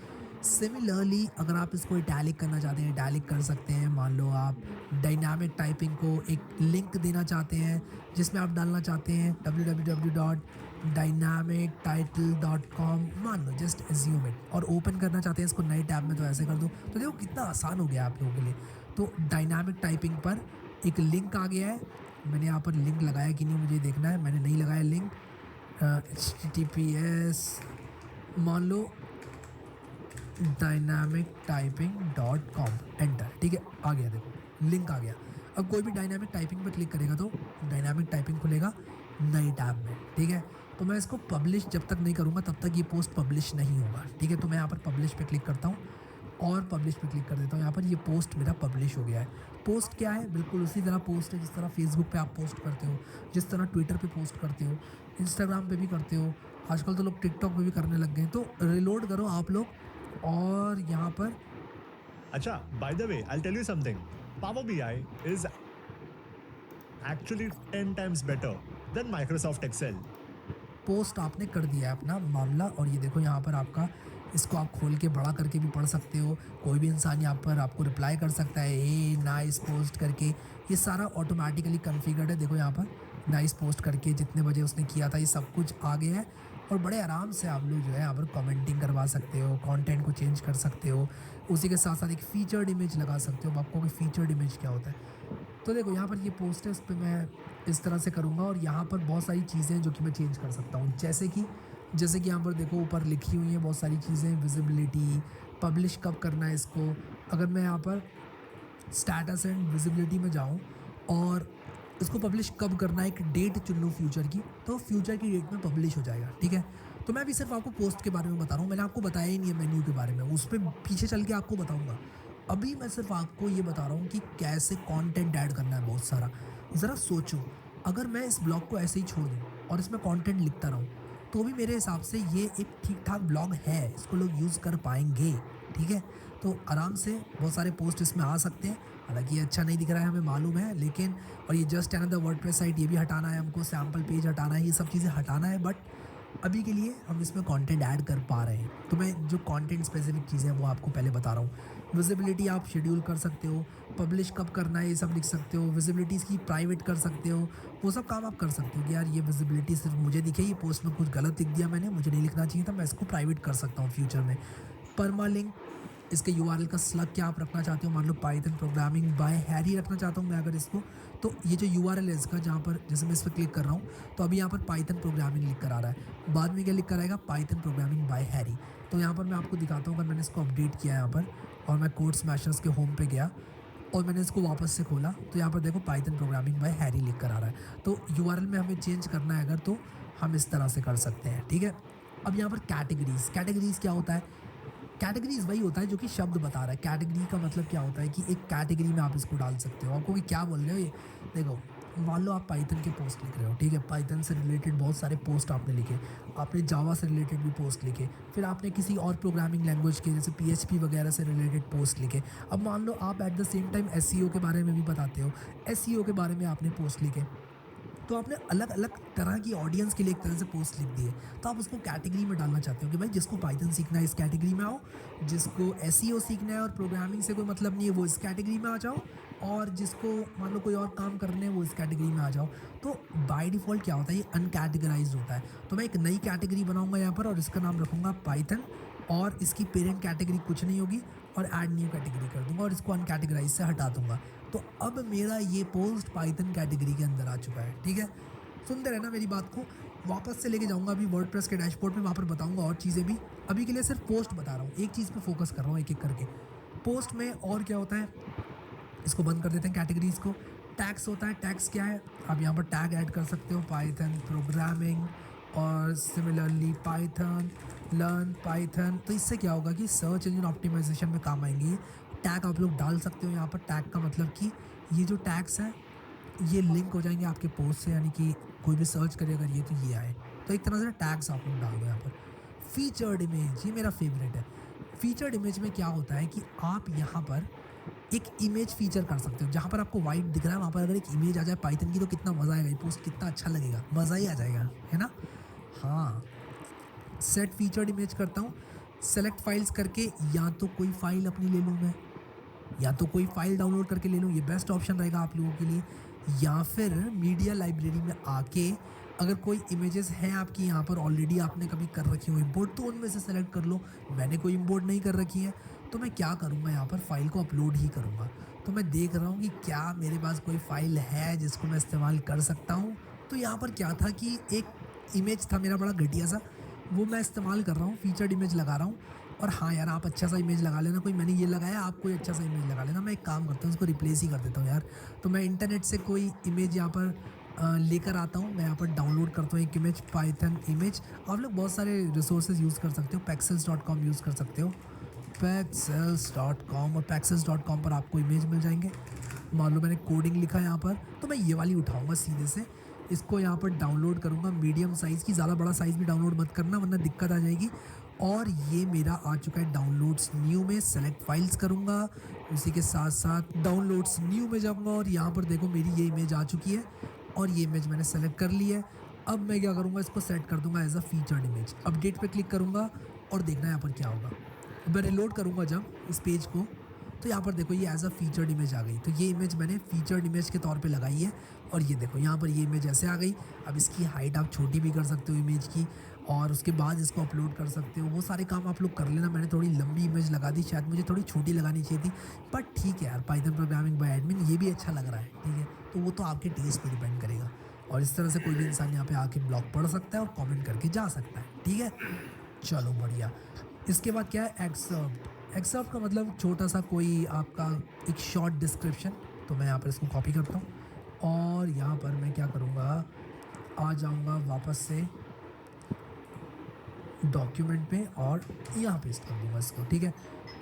सिमिलरली अगर आप इसको इटैलिक करना चाहते हैं, इटैलिक कर सकते हैं। मान लो आप डायनामिक टाइपिंग को एक लिंक देना चाहते हैं जिसमें आप डालना चाहते हैं dynamictitle.com मान लो, जस्ट एज्यूम इट, और ओपन करना चाहते हैं इसको नए टैब में तो ऐसे कर दो। तो देखो कितना आसान हो गया आप लोगों के लिए। तो डायनामिक टाइपिंग पर एक लिंक आ गया है, मैंने यहाँ पर लिंक लगाया कि नहीं मुझे देखना है, मैंने नहीं लगाया लिंक। https मान लो dynamictyping.com, एंटर, ठीक है, आ गया, देखो लिंक आ गया। अब कोई भी डायनामिक टाइपिंग पर क्लिक करेगा तो डायनामिक टाइपिंग खुलेगा नई टैब में, ठीक है। तो मैं इसको पब्लिश जब तक नहीं करूँगा तब तक ये पोस्ट पब्लिश नहीं होगा, ठीक है। तो मैं यहाँ पर पब्लिश पे क्लिक करता हूँ और पब्लिश पे क्लिक कर देता हूँ। यहाँ पर ये पोस्ट मेरा पब्लिश हो गया है। पोस्ट क्या है, बिल्कुल उसी तरह पोस्ट है जिस तरह फेसबुक पे आप पोस्ट करते हो, जिस तरह ट्विटर पे पोस्ट करते हो, इंस्टाग्राम पे भी करते हो, आजकल तो लोग टिकटॉक पे भी करने लग गए हैं। तो रिलोड करो आप लोग, और यहाँ पर
Acha, by the way, I'll tell you something. Power BI is actually 10 times better than Microsoft Excel.
Post आपने कर दिया है अपना मामला, और ये देखो यहाँ पर आपका, इसको आप खोल के बड़ा करके भी पढ़ सकते हो। कोई भी इंसान यहाँ पर आपको रिप्लाई कर सकता है ए नाइस पोस्ट करके, ये सारा ऑटोमेटिकली कॉन्फ़िगर्ड है। देखो यहाँ पर नाइस पोस्ट करके जितने बजे उसने किया था ये सब कुछ आ गया है, और बड़े आराम से आप लोग जो है यहाँ पर कमेंटिंग करवा सकते हो, कंटेंट को चेंज कर सकते हो, उसी के साथ साथ एक फ़ीचर्ड इमेज लगा सकते हो। अब आपको कोई फ़ीचर्ड इमेज क्या होता है, तो देखो यहाँ पर ये पोस्ट है, उस पर मैं इस तरह से करूँगा, और यहाँ पर बहुत सारी चीज़ें हैं जो कि मैं चेंज कर सकता हूँ। जैसे कि यहाँ पर देखो ऊपर लिखी हुई हैं बहुत सारी चीज़ें, विजिबिलिटी, पब्लिश कब करना है इसको। अगर मैं यहाँ पर स्टेटस एंड विजिबिलिटी में जाऊँ और इसको पब्लिश कब करना है, एक डेट चुन लूँ फ्यूचर की, तो फ्यूचर की डेट में पब्लिश हो जाएगा, ठीक है। तो मैं अभी सिर्फ आपको पोस्ट के बारे में बता रहा हूँ, मैंने आपको बताया ही नहीं है मेन्यू के बारे में, उस पर पीछे चल के आपको बताऊँगा। अभी मैं सिर्फ आपको ये बता रहा हूँ कि कैसे कंटेंट ऐड करना है बहुत सारा। ज़रा सोचो, अगर मैं इस ब्लॉग को ऐसे ही छोड़ दूँ और इसमें कंटेंट लिखता रहूँ तो भी मेरे हिसाब से ये एक ठीक ठाक ब्लॉग है, इसको लोग यूज़ कर पाएंगे, ठीक है। तो आराम से बहुत सारे पोस्ट इसमें आ सकते हैं। हालांकि ये अच्छा नहीं दिख रहा है हमें मालूम है, लेकिन और ये जस्ट अनदर वर्डप्रेस साइट, ये भी हटाना है हमको, सैम्पल पेज हटाना है, ये सब चीज़ें हटाना है, बट अभी के लिए हम इसमें कंटेंट ऐड कर पा रहे हैं। तो मैं जो कंटेंट स्पेसिफिक चीज़ें हैं वो आपको पहले बता रहा हूँ। विजिबिलिटी आप शेड्यूल कर सकते हो, पब्लिश कब करना है ये सब लिख सकते हो, विजिबिलिटी इसकी प्राइवेट कर सकते हो, वो सब काम आप कर सकते हो कि यार ये विजिबिलिटी सिर्फ मुझे दिखे, ये पोस्ट में कुछ गलत लिख दिया मैंने, मुझे नहीं लिखना चाहिए था, मैं इसको प्राइवेट कर सकता हूँ फ्यूचर में। परमा लिंक, इसके URL का स्लग क्या आप रखना चाहते हो, मान लो पाइथन प्रोग्रामिंग बाय हैरी रखना चाहता हूँ मैं अगर इसको, तो ये जो URL है इसका, जहाँ पर जैसे मैं इस पर क्लिक कर रहा हूँ तो अभी यहाँ पर पाइथन प्रोग्रामिंग लिख कर आ रहा है, बाद में क्या लिख कर आएगा, पाइथन प्रोग्रामिंग बाय हैरी। तो यहाँ पर मैं आपको दिखाता हूँ, अगर मैंने इसको अपडेट किया यहाँ पर और मैं कोड स्मैशर्स के होम पे गया और मैंने इसको वापस से खोला तो यहाँ पर देखो पाइथन प्रोग्रामिंग बाय हैरी लिख कर आ रहा है। तो URL में हमें चेंज करना है अगर, तो हम इस तरह से कर सकते हैं, ठीक है। अब यहाँ पर कैटेगरीज क्या होता है, कैटेगरीज वही होता है जो कि शब्द बता रहा है। कैटेगरी का मतलब क्या होता है कि एक कैटेगरी में आप इसको डाल सकते हो। आपको कि क्या बोल रहे हो ये, देखो मान लो आप पाइथन के पोस्ट लिख रहे हो, ठीक है, पाइथन से रिलेटेड बहुत सारे पोस्ट आपने लिखे, आपने जावा से रिलेटेड भी पोस्ट लिखे, फिर आपने किसी और प्रोग्रामिंग लैंग्वेज के जैसे PHP वगैरह से रिलेटेड पोस्ट लिखे। अब मान लो आप at the same time SEO के बारे में भी बताते हो, SEO के बारे में आपने पोस्ट लिखे, तो आपने अलग अलग तरह की ऑडियंस के लिए एक तरह से पोस्ट लिख दिए, तो आप उसको कैटेगरी में डालना चाहते हो कि भाई जिसको पाइथन सीखना है इस कैटेगरी में आओ, जिसको SEO सीखना है और प्रोग्रामिंग से कोई मतलब नहीं है वो इस कैटेगरी में आ जाओ, और जिसको मान लो कोई और काम करने हैं वो इस कैटेगरी में आ जाओ। तो बाय डिफ़ॉल्ट क्या होता है, ये अनकैटेगराइज होता है। तो मैं एक नई कैटेगरी बनाऊंगा यहाँ पर और इसका नाम रखूँगा पाइथन, और इसकी पेरेंट कैटेगरी कुछ नहीं होगी, और ऐड न्यू कैटेगरी कर दूंगा और इसको अनकैटेगराइज से हटा दूंगा। तो अब मेरा ये पोस्ट पाइथन कैटेगरी के अंदर आ चुका है, ठीक है। सुनते रहना मेरी बात को, वापस से लेके जाऊंगा अभी वर्डप्रेस के डैशबोर्ड में, वहाँ पर बताऊंगा और चीज़ें भी। अभी के लिए सिर्फ पोस्ट बता रहा हूँ, एक चीज़ पे फोकस कर रहा हूँ एक एक करके। पोस्ट में और क्या होता है, इसको बंद कर देते हैं कैटेगरीज को। टैग्स होता है, टैग्स क्या है, आप यहाँ पर टैग ऐड कर सकते हो, पाइथन प्रोग्रामिंग और सिमिलरली पाइथन लर्न पाइथन। तो इससे क्या होगा कि सर्च इंजन ऑप्टिमाइजेशन में काम आएंगी। टैग आप लोग डाल सकते हो यहाँ पर। टैग का मतलब कि ये जो टैग्स हैं ये लिंक हो जाएंगे आपके पोस्ट से, यानी कि कोई भी सर्च करे अगर ये तो ये आए, तो एक तरह से टैग्स आप लोग डाल दो यहाँ पर। फीचर्ड इमेज, ये मेरा फेवरेट है। फीचर्ड इमेज में क्या होता है कि आप यहाँ पर एक इमेज फीचर कर सकते हो, जहाँ पर आपको वाइट दिख रहा है वहाँ पर अगर एक इमेज आ जाए पाइथन की तो कितना मज़ा आएगा, ये पोस्ट कितना अच्छा लगेगा, मज़ा ही आ जाएगा, है ना। हाँ, सेट फीचर्ड इमेज करता हूँ, सेलेक्ट फाइल्स करके या तो कोई फ़ाइल अपनी ले लूँ मैं, या तो कोई फ़ाइल डाउनलोड करके ले लूँ, ये बेस्ट ऑप्शन रहेगा आप लोगों के लिए, या फिर मीडिया लाइब्रेरी में आके अगर कोई इमेजेस हैं आपकी यहाँ पर ऑलरेडी आपने कभी कर रखी हो इंपोर्ट, तो उनमें से सेलेक्ट कर लो। मैंने कोई इंपोर्ट नहीं कर रखी है, तो मैं क्या करूँगा, यहाँ पर फाइल को अपलोड ही करूँगा। तो मैं देख रहा हूँ कि क्या मेरे पास कोई फ़ाइल है जिसको मैं इस्तेमाल कर सकता हूँ। तो यहाँ पर क्या था कि एक इमेज था मेरा बड़ा घटिया सा, वो मैं इस्तेमाल कर रहा हूँ, फीचर्ड इमेज लगा रहा हूँ। और हाँ यार, आप अच्छा सा इमेज लगा लेना, कोई मैंने ये लगाया, आप कोई अच्छा सा इमेज लगा लेना। मैं एक काम करता हूँ, उसको रिप्लेस ही कर देता हूँ यार। तो मैं इंटरनेट से कोई इमेज यहाँ पर लेकर आता हूँ, मैं यहाँ पर डाउनलोड करता हूँ एक इमेज, पाइथन इमेज। आप लोग बहुत सारे रिसोर्सेज यूज़ कर सकते हो, pexels.com यूज़ कर सकते हो, pexels.com, और pexels.com पर आपको इमेज मिल जाएंगे। मान लो मैंने कोडिंग लिखा है यहाँ पर, तो मैं ये वाली उठाऊँगा सीधे से, इसको यहाँ पर डाउनलोड करूँगा मीडियम साइज़ की, ज़्यादा बड़ा साइज़ भी डाउनलोड मत करना वरना दिक्कत आ जाएगी। और ये मेरा आ चुका है डाउनलोड्स न्यू में, सेलेक्ट फाइल्स करूँगा, उसी के साथ साथ डाउनलोड्स न्यू में जाऊँगा और यहाँ पर देखो मेरी ये इमेज आ चुकी है और ये इमेज मैंने सेलेक्ट कर ली है। अब मैं क्या करूँगा, इसको सेट कर दूँगा as a featured image. Update पे क्लिक करूँगा और देखना यहाँ पर क्या होगा। मैं रिलोड करूँगा जब इस पेज को, तो यहाँ पर देखो ये एज अ फीचर्ड इमेज आ गई। तो ये इमेज मैंने फीचर्ड इमेज के तौर पे लगाई है और ये देखो यहाँ पर ये इमेज ऐसे आ गई। अब इसकी हाइट आप छोटी भी कर सकते हो इमेज की, और उसके बाद इसको अपलोड कर सकते हो। वो सारे काम आप लोग कर लेना। मैंने थोड़ी लंबी इमेज लगा दी, शायद मुझे थोड़ी छोटी लगानी चाहिए थी, बट ठीक है यार, पाइथन प्रोग्रामिंग बाय एडमिन ये भी अच्छा लग रहा है, ठीक है। तो वो तो आपके टेस्ट पे डिपेंड करेगा और इस तरह से कोई भी इंसान यहाँ पे आके ब्लॉग पढ़ सकता है और कमेंट करके जा सकता है, ठीक है। चलो बढ़िया। इसके बाद क्या है, एक्सर्प्ट। एक्सर्प्ट का मतलब छोटा सा कोई आपका एक शॉर्ट डिस्क्रिप्शन। तो मैं यहाँ पर इसको कॉपी करता हूँ और यहाँ पर मैं क्या करूँगा, आ जाऊँगा वापस से डॉक्यूमेंट पे और यहाँ पेस्ट कर दूँगा इसको, ठीक है।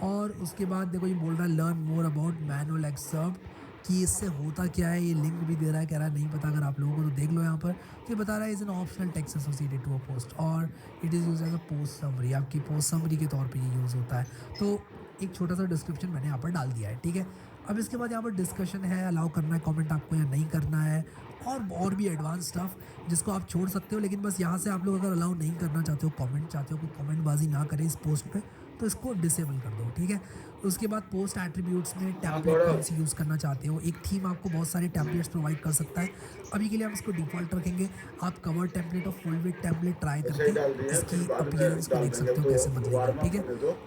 और उसके बाद देखो ये बोल रहा है learn more about manual excerpt, कि इससे होता क्या है। ये लिंक भी दे रहा है, कह रहा है नहीं पता अगर आप लोगों को तो देख लो यहाँ पर। तो ये बता रहा है is an optional text associated to a post और it is use as a post summary. आपकी पोस्ट समरी के तौर पे ये यूज़ होता है। तो एक छोटा सा डिस्क्रिप्शन मैंने यहाँ पर डाल दिया है, ठीक है। अब इसके बाद यहाँ पर डिस्कशन है, अलाउ करना है कमेंट आपको या नहीं करना है, और भी एडवांस स्टफ जिसको आप छोड़ सकते हो। लेकिन बस यहाँ से आप लोग अगर अलाउ नहीं करना चाहते हो, कमेंट चाहते हो कि कमेंटबाजी ना करें इस पोस्ट पे, तो इसको डिसेबल कर दो, ठीक है। उसके बाद पोस्ट एट्रीब्यूट्स में टैम्पलेट कौन सी यूज़ करना चाहते हो। एक थीम आपको बहुत सारे टैम्पलेट्स प्रोवाइड कर सकता है। अभी के लिए हम इसको डिफ़ॉल्ट रखेंगे। आप कवर टैम्पलेट और फुल विड्थ टैम्पलेट ट्राई करके इसकी अपीयरेंस को देख सकते हो कैसे बदलेगा, ठीक है।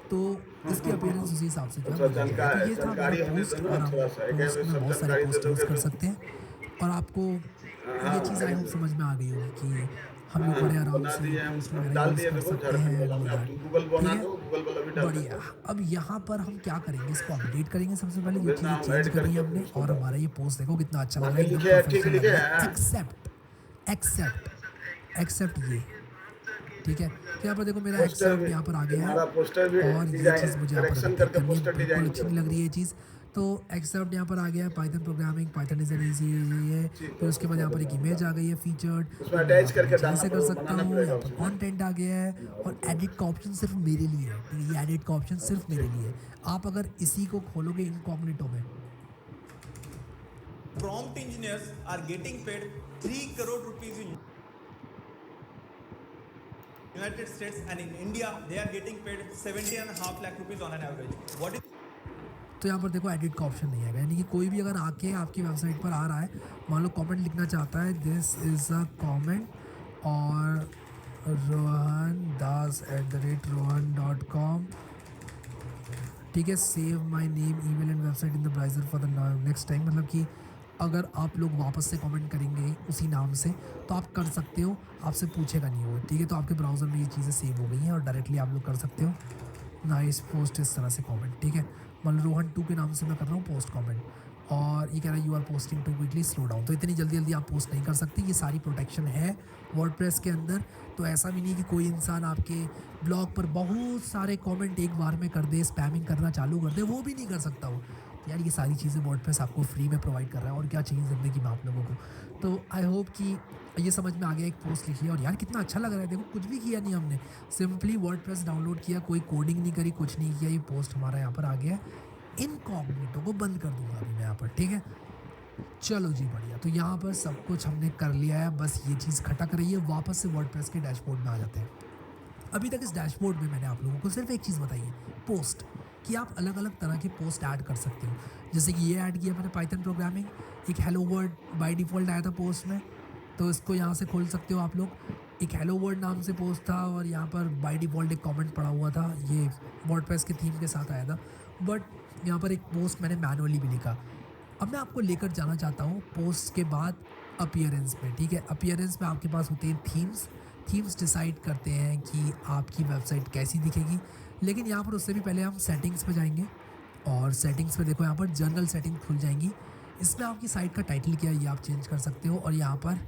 तो इसकी अपीयरेंस उसी हिसाब से जो है बदल जाएगा। तो ये था मेरा पोस्ट, और हम पोस्ट में बहुत सारे पोस्ट यूज़ कर सकते हैं। और आपको ये चीज़ आई होप समझ में आ गई होगी कि हम लोग बड़े आराम से पोस्ट वगैरह यूज़ कर सकते हैं, ठीक है। बढ़िया। अब यहाँ पर हम क्या करेंगे, इसको अपडेट करेंगे। सबसे पहले ये चीज़ें चेंज करी है हमने और हमारा ये पोस्ट देखो कितना अच्छा लग रहा है, एकदम प्रोफेशनल लग रहा है। एक्सेप्ट एक्सेप्ट एक्सेप्ट ये, ठीक है। तो यहाँ पर देखो मेरा एक्सेप्ट यहाँ पर आ गया है और ये चीज़ मुझे यहाँ पर अपडेट करनी है, बिल्कुल अच्छी नहीं लग रही है ये चीज़। तो एक्सेप्ट यहाँ पर आ गया है, Python programming, Python is an easy है। फिर उसके बाद यहाँ पर एक इमेज आ गई है फीचर्ड, ऐसे कर सकता हूँ। यहाँ पर कंटेंट आ गया है और एडिट का ऑप्शन सिर्फ मेरे लिए है, ठीक है। ये एडिट का ऑप्शन सिर्फ मेरे लिए है। आप अगर इसी को खोलोगे इनकॉग्निटो में,
prompt engineers are getting paid 3 crore rupees in United States, and in India they are getting paid 70.5 lakh rupees on an average. What is
तो यहाँ पर देखो एडिट का ऑप्शन नहीं है, यानी कि कोई भी अगर आके आपकी वेबसाइट पर आ रहा है, मान लो कमेंट लिखना चाहता है, दिस इज़ अ कमेंट और rohandas@rohan.com, ठीक है। Save my name email and website in the browser for the next time. मतलब कि अगर आप लोग वापस से कमेंट करेंगे उसी नाम से तो आप कर सकते हो, आपसे पूछेगा नहीं वो, ठीक है। तो आपके ब्राउज़र में ये चीज़ें सेव हो गई हैं और डायरेक्टली आप लोग कर सकते हो नाइस पोस्ट इस तरह से कमेंट, ठीक है। मान लो रोहन 2 के नाम से मैं कर रहा हूँ पोस्ट कमेंट और ये कह रहा है you are posting too quickly, slow down. तो इतनी जल्दी जल्दी आप पोस्ट नहीं कर सकते, ये सारी प्रोटेक्शन है वर्डप्रेस के अंदर। तो ऐसा भी नहीं कि कोई इंसान आपके ब्लॉग पर बहुत सारे कमेंट एक बार में कर दे, स्पैमिंग करना चालू कर दे, वो भी नहीं कर सकता वो यार। ये सारी चीज़ें वर्डप्रेस आपको फ्री में प्रोवाइड कर रहा है और क्या चाहिए ज़िंदगी में आप लोगों को। तो आई होप कि ये समझ में आ गया। एक पोस्ट लिखी है और यार कितना अच्छा लग रहा है, देखो कुछ भी किया नहीं हमने, सिंपली वर्डप्रेस डाउनलोड किया, कोई कोडिंग नहीं करी, कुछ नहीं किया, ये पोस्ट हमारा यहाँ पर आ गया है। इनकॉग्निटो को बंद कर दूंगा अभी मैं यहाँ पर, ठीक है। चलो जी बढ़िया। तो यहाँ पर सब कुछ हमने कर लिया है, बस ये चीज़ खटक रही है। वापस से वर्डप्रेस के डैशबोर्ड में आ जाते हैं। अभी तक इस डैशबोर्ड में मैंने आप लोगों को सिर्फ एक चीज़ बताई है, पोस्ट, कि आप अलग अलग तरह के पोस्ट ऐड कर सकते हो। जैसे कि ये ऐड किया मैंने पाइथन प्रोग्रामिंग, एक हेलो वर्ड बाय डिफ़ॉल्ट आया था पोस्ट में, तो इसको यहाँ से खोल सकते हो आप लोग। एक हेलो वर्ड नाम से पोस्ट था और यहाँ पर बाय डिफ़ॉल्ट एक कमेंट पड़ा हुआ था, ये वर्डप्रेस के थीम के साथ आया था, बट यहाँ पर एक पोस्ट मैंने मैनुअली भी लिखा। अब मैं आपको लेकर जाना चाहता हूँ पोस्ट के बाद अपीयरेंस में, ठीक है। अपीयरेंस में आपके पास होते हैं थीम्स डिसाइड करते हैं कि आपकी वेबसाइट कैसी दिखेगी। लेकिन यहाँ पर उससे भी पहले हम सेटिंग्स पे जाएंगे और सेटिंग्स में देखो यहाँ पर जनरल सेटिंग खुल जाएंगी। इसमें आपकी साइट का टाइटल क्या है ये आप चेंज कर सकते हो और यहाँ पर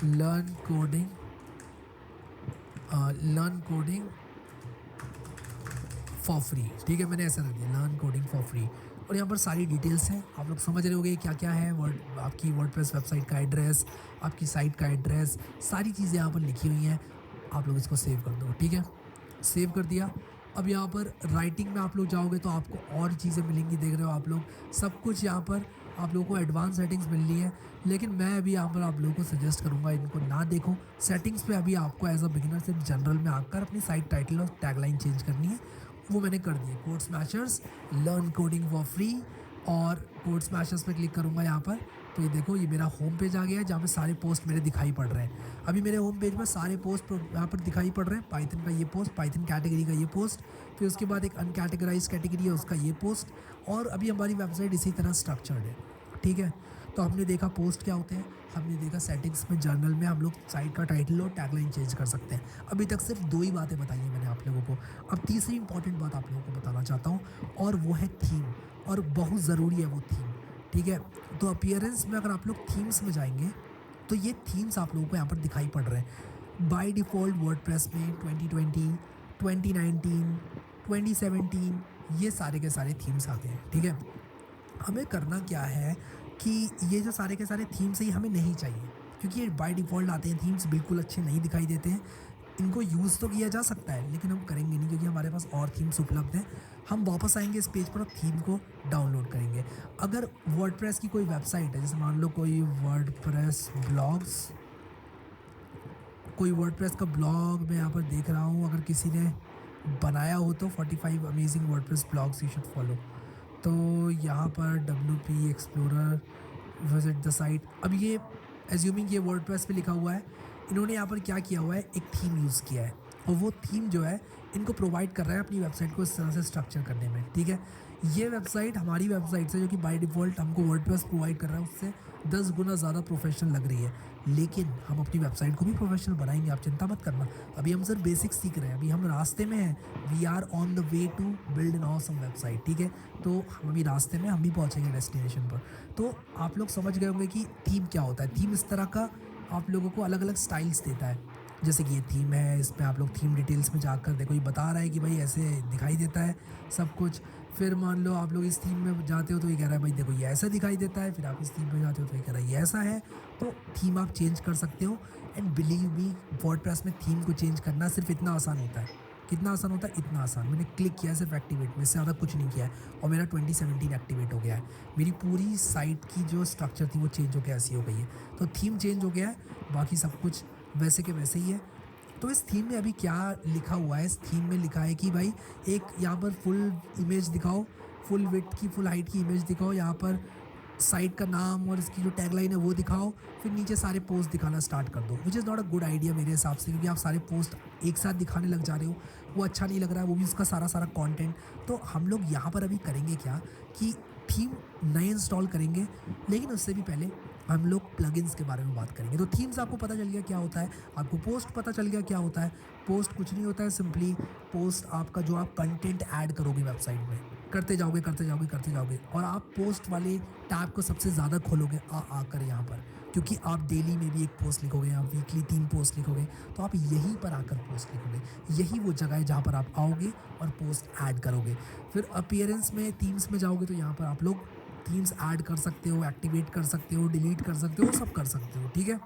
लर्न कोडिंग फॉर फ्री, ठीक है, मैंने ऐसा रख दिया लर्न कोडिंग फॉर फ्री। और यहाँ पर सारी डिटेल्स हैं, आप लोग समझ रहे होंगे क्या क्या है। आपकी वर्डप्रेस वेबसाइट का एड्रेस, आपकी साइट का एड्रेस, सारी चीज़ें यहाँ पर लिखी हुई हैं। आप लोग इसको सेव कर दो, ठीक है, सेव कर दिया। अब यहाँ पर राइटिंग में आप लोग जाओगे तो आपको और चीज़ें मिलेंगी, देख रहे हो आप लोग सब कुछ यहाँ पर आप लोगों को एडवांस सेटिंग्स मिल रही है। लेकिन मैं अभी यहाँ पर आप लोगों को सजेस्ट करूँगा इनको ना देखो। सेटिंग्स पे अभी आपको एज अ बिगिनर सिर्फ जनरल में आकर अपनी साइट टाइटल और टैगलाइन चेंज करनी है, वो मैंने कर दी है। Code smashers learn coding for free और कोड स्मैशर्स पे क्लिक करूँगा यहाँ पर, तो ये देखो ये मेरा होम पेज आ गया है जहाँ पे सारे पोस्ट मेरे दिखाई पड़ रहे हैं। अभी मेरे होम पेज में सारे पोस्ट यहाँ पर दिखाई पड़ रहे हैं। पाइथन का ये पोस्ट, पाइथन कैटेगरी का ये पोस्ट, फिर उसके बाद एक अनकैटेगराइज कैटेगरी है उसका ये पोस्ट, और अभी हमारी वेबसाइट इसी तरह स्ट्रक्चर्ड है, ठीक है। तो हमने देखा पोस्ट क्या होते हैं, हमने देखा सेटिंग्स में जर्नल में हम लोग साइट का टाइटल और टैगलाइन चेंज कर सकते हैं। अभी तक सिर्फ 2 ही बातें बताई हैं मैंने आप लोगों को। अब तीसरी इंपॉर्टेंट बात आप लोगों को बताना चाहता हूँ और वो है थीम, और बहुत ज़रूरी है वो थीम, ठीक है। तो अपीयरेंस में अगर आप लोग थीम्स में जाएंगे तो ये थीम्स आप लोगों को यहाँ पर दिखाई पड़ रहे हैं। बाय डिफ़ॉल्ट वर्डप्रेस में 2020, 2019, 2017 ये सारे के सारे थीम्स आते हैं, ठीक है। हमें करना क्या है कि ये जो सारे के सारे थीम्स हैं ये हमें नहीं चाहिए, क्योंकि ये बाय डिफ़ॉल्ट आते हैं थीम्स, बिल्कुल अच्छे नहीं दिखाई देते हैं। इनको यूज़ तो किया जा सकता है लेकिन हम करेंगे नहीं क्योंकि हमारे पास और थीम्स उपलब्ध हैं। हम वापस आएंगे इस पेज पर और थीम को डाउनलोड करेंगे। अगर वर्डप्रेस की कोई वेबसाइट है, जैसे मान लो कोई वर्डप्रेस का ब्लॉग मैं यहाँ पर देख रहा हूँ, अगर किसी ने बनाया हो तो 45 amazing WordPress blogs you should follow. तो यहाँ पर WP explorer visit the site. अब ये एज्यूमिंग ये वर्डप्रेस पे लिखा हुआ है, इन्होंने यहाँ पर क्या किया हुआ है, एक थीम यूज़ किया है और वो थीम जो है इनको प्रोवाइड कर रहा है अपनी वेबसाइट को इस तरह से स्ट्रक्चर करने में, ठीक है। ये वेबसाइट हमारी वेबसाइट से जो कि बाय डिफ़ॉल्ट हमको वर्डप्रेस प्रोवाइड कर रहा है उससे 10 गुना ज़्यादा प्रोफेशनल लग रही है, लेकिन हम अपनी वेबसाइट को भी प्रोफेशनल बनाएंगे, आप चिंता मत करना। अभी हम सिर्फ बेसिक्स सीख रहे हैं, अभी हम रास्ते में हैं। We are on the way to build an awesome website, ठीक है। तो हम अभी रास्ते में, हम भी पहुँचेंगे डेस्टिनेशन पर। तो आप लोग समझ गए होंगे कि थीम क्या होता है। थीम इस तरह का आप लोगों को अलग अलग स्टाइल्स देता है, जैसे कि ये थीम है, इसमें आप लोग थीम डिटेल्स में जाकर देखो ये बता रहा है कि भाई ऐसे दिखाई देता है सब कुछ। फिर मान लो आप लोग इस थीम में जाते हो तो ये कह रहा है भाई देखो ये ऐसा दिखाई देता है, फिर आप इस थीम में जाते हो तो ये कह रहा है ये ऐसा है। तो थीम आप चेंज कर सकते हो एंड बिलीव मी वर्डप्रेस में थीम को चेंज करना सिर्फ इतना आसान होता है। कितना आसान होता है, इतना आसान। मैंने क्लिक किया है सिर्फ एक्टिवेट में, इससे ज़्यादा कुछ नहीं किया है और मेरा 2017 एक्टिवेट हो गया है। मेरी पूरी साइट की जो स्ट्रक्चर थी वो चेंज हो के ऐसी हो गई है। तो थीम चेंज हो गया है, बाकी सब कुछ वैसे के वैसे ही है। तो इस थीम में अभी क्या लिखा हुआ है, इस थीम में लिखा है कि भाई एक यहाँ पर फुल इमेज दिखाओ, फुल विड्थ की, फुल हाइट की इमेज दिखाओ, यहाँ पर साइट का नाम और इसकी जो टैगलाइन है वो दिखाओ, फिर नीचे सारे पोस्ट दिखाना स्टार्ट कर दो। Which is not a good idea मेरे हिसाब से, क्योंकि आप सारे पोस्ट एक साथ दिखाने लग जा रहे हो, वो अच्छा नहीं लग रहा है, वो भी उसका सारा कंटेंट। तो हम लोग यहाँ पर अभी करेंगे क्या कि थीम नए इंस्टॉल करेंगे, लेकिन उससे भी पहले हम लोग प्लगइन्स के बारे में बात करेंगे। तो थीम्स आपको पता चल गया क्या होता है, आपको पोस्ट पता चल गया क्या होता है। पोस्ट कुछ नहीं होता है, सिंपली पोस्ट आपका जो आप कंटेंट ऐड करोगे वेबसाइट में, करते जाओगे और आप पोस्ट वाले टैब को सबसे ज़्यादा खोलोगे आकर यहाँ पर, क्योंकि आप डेली में भी एक पोस्ट लिखोगे, आप वीकली 3 पोस्ट लिखोगे, तो आप यहीं पर आकर पोस्ट लिखोगे। यही वो जगह है जहाँ पर आप आओगे और पोस्ट ऐड करोगे। फिर अपीयरेंस में थीम्स में जाओगे तो यहाँ पर आप लोग थीम्स ऐड कर सकते हो, एक्टिवेट कर सकते हो, डिलीट कर सकते हो, सब कर सकते हो, ठीक है।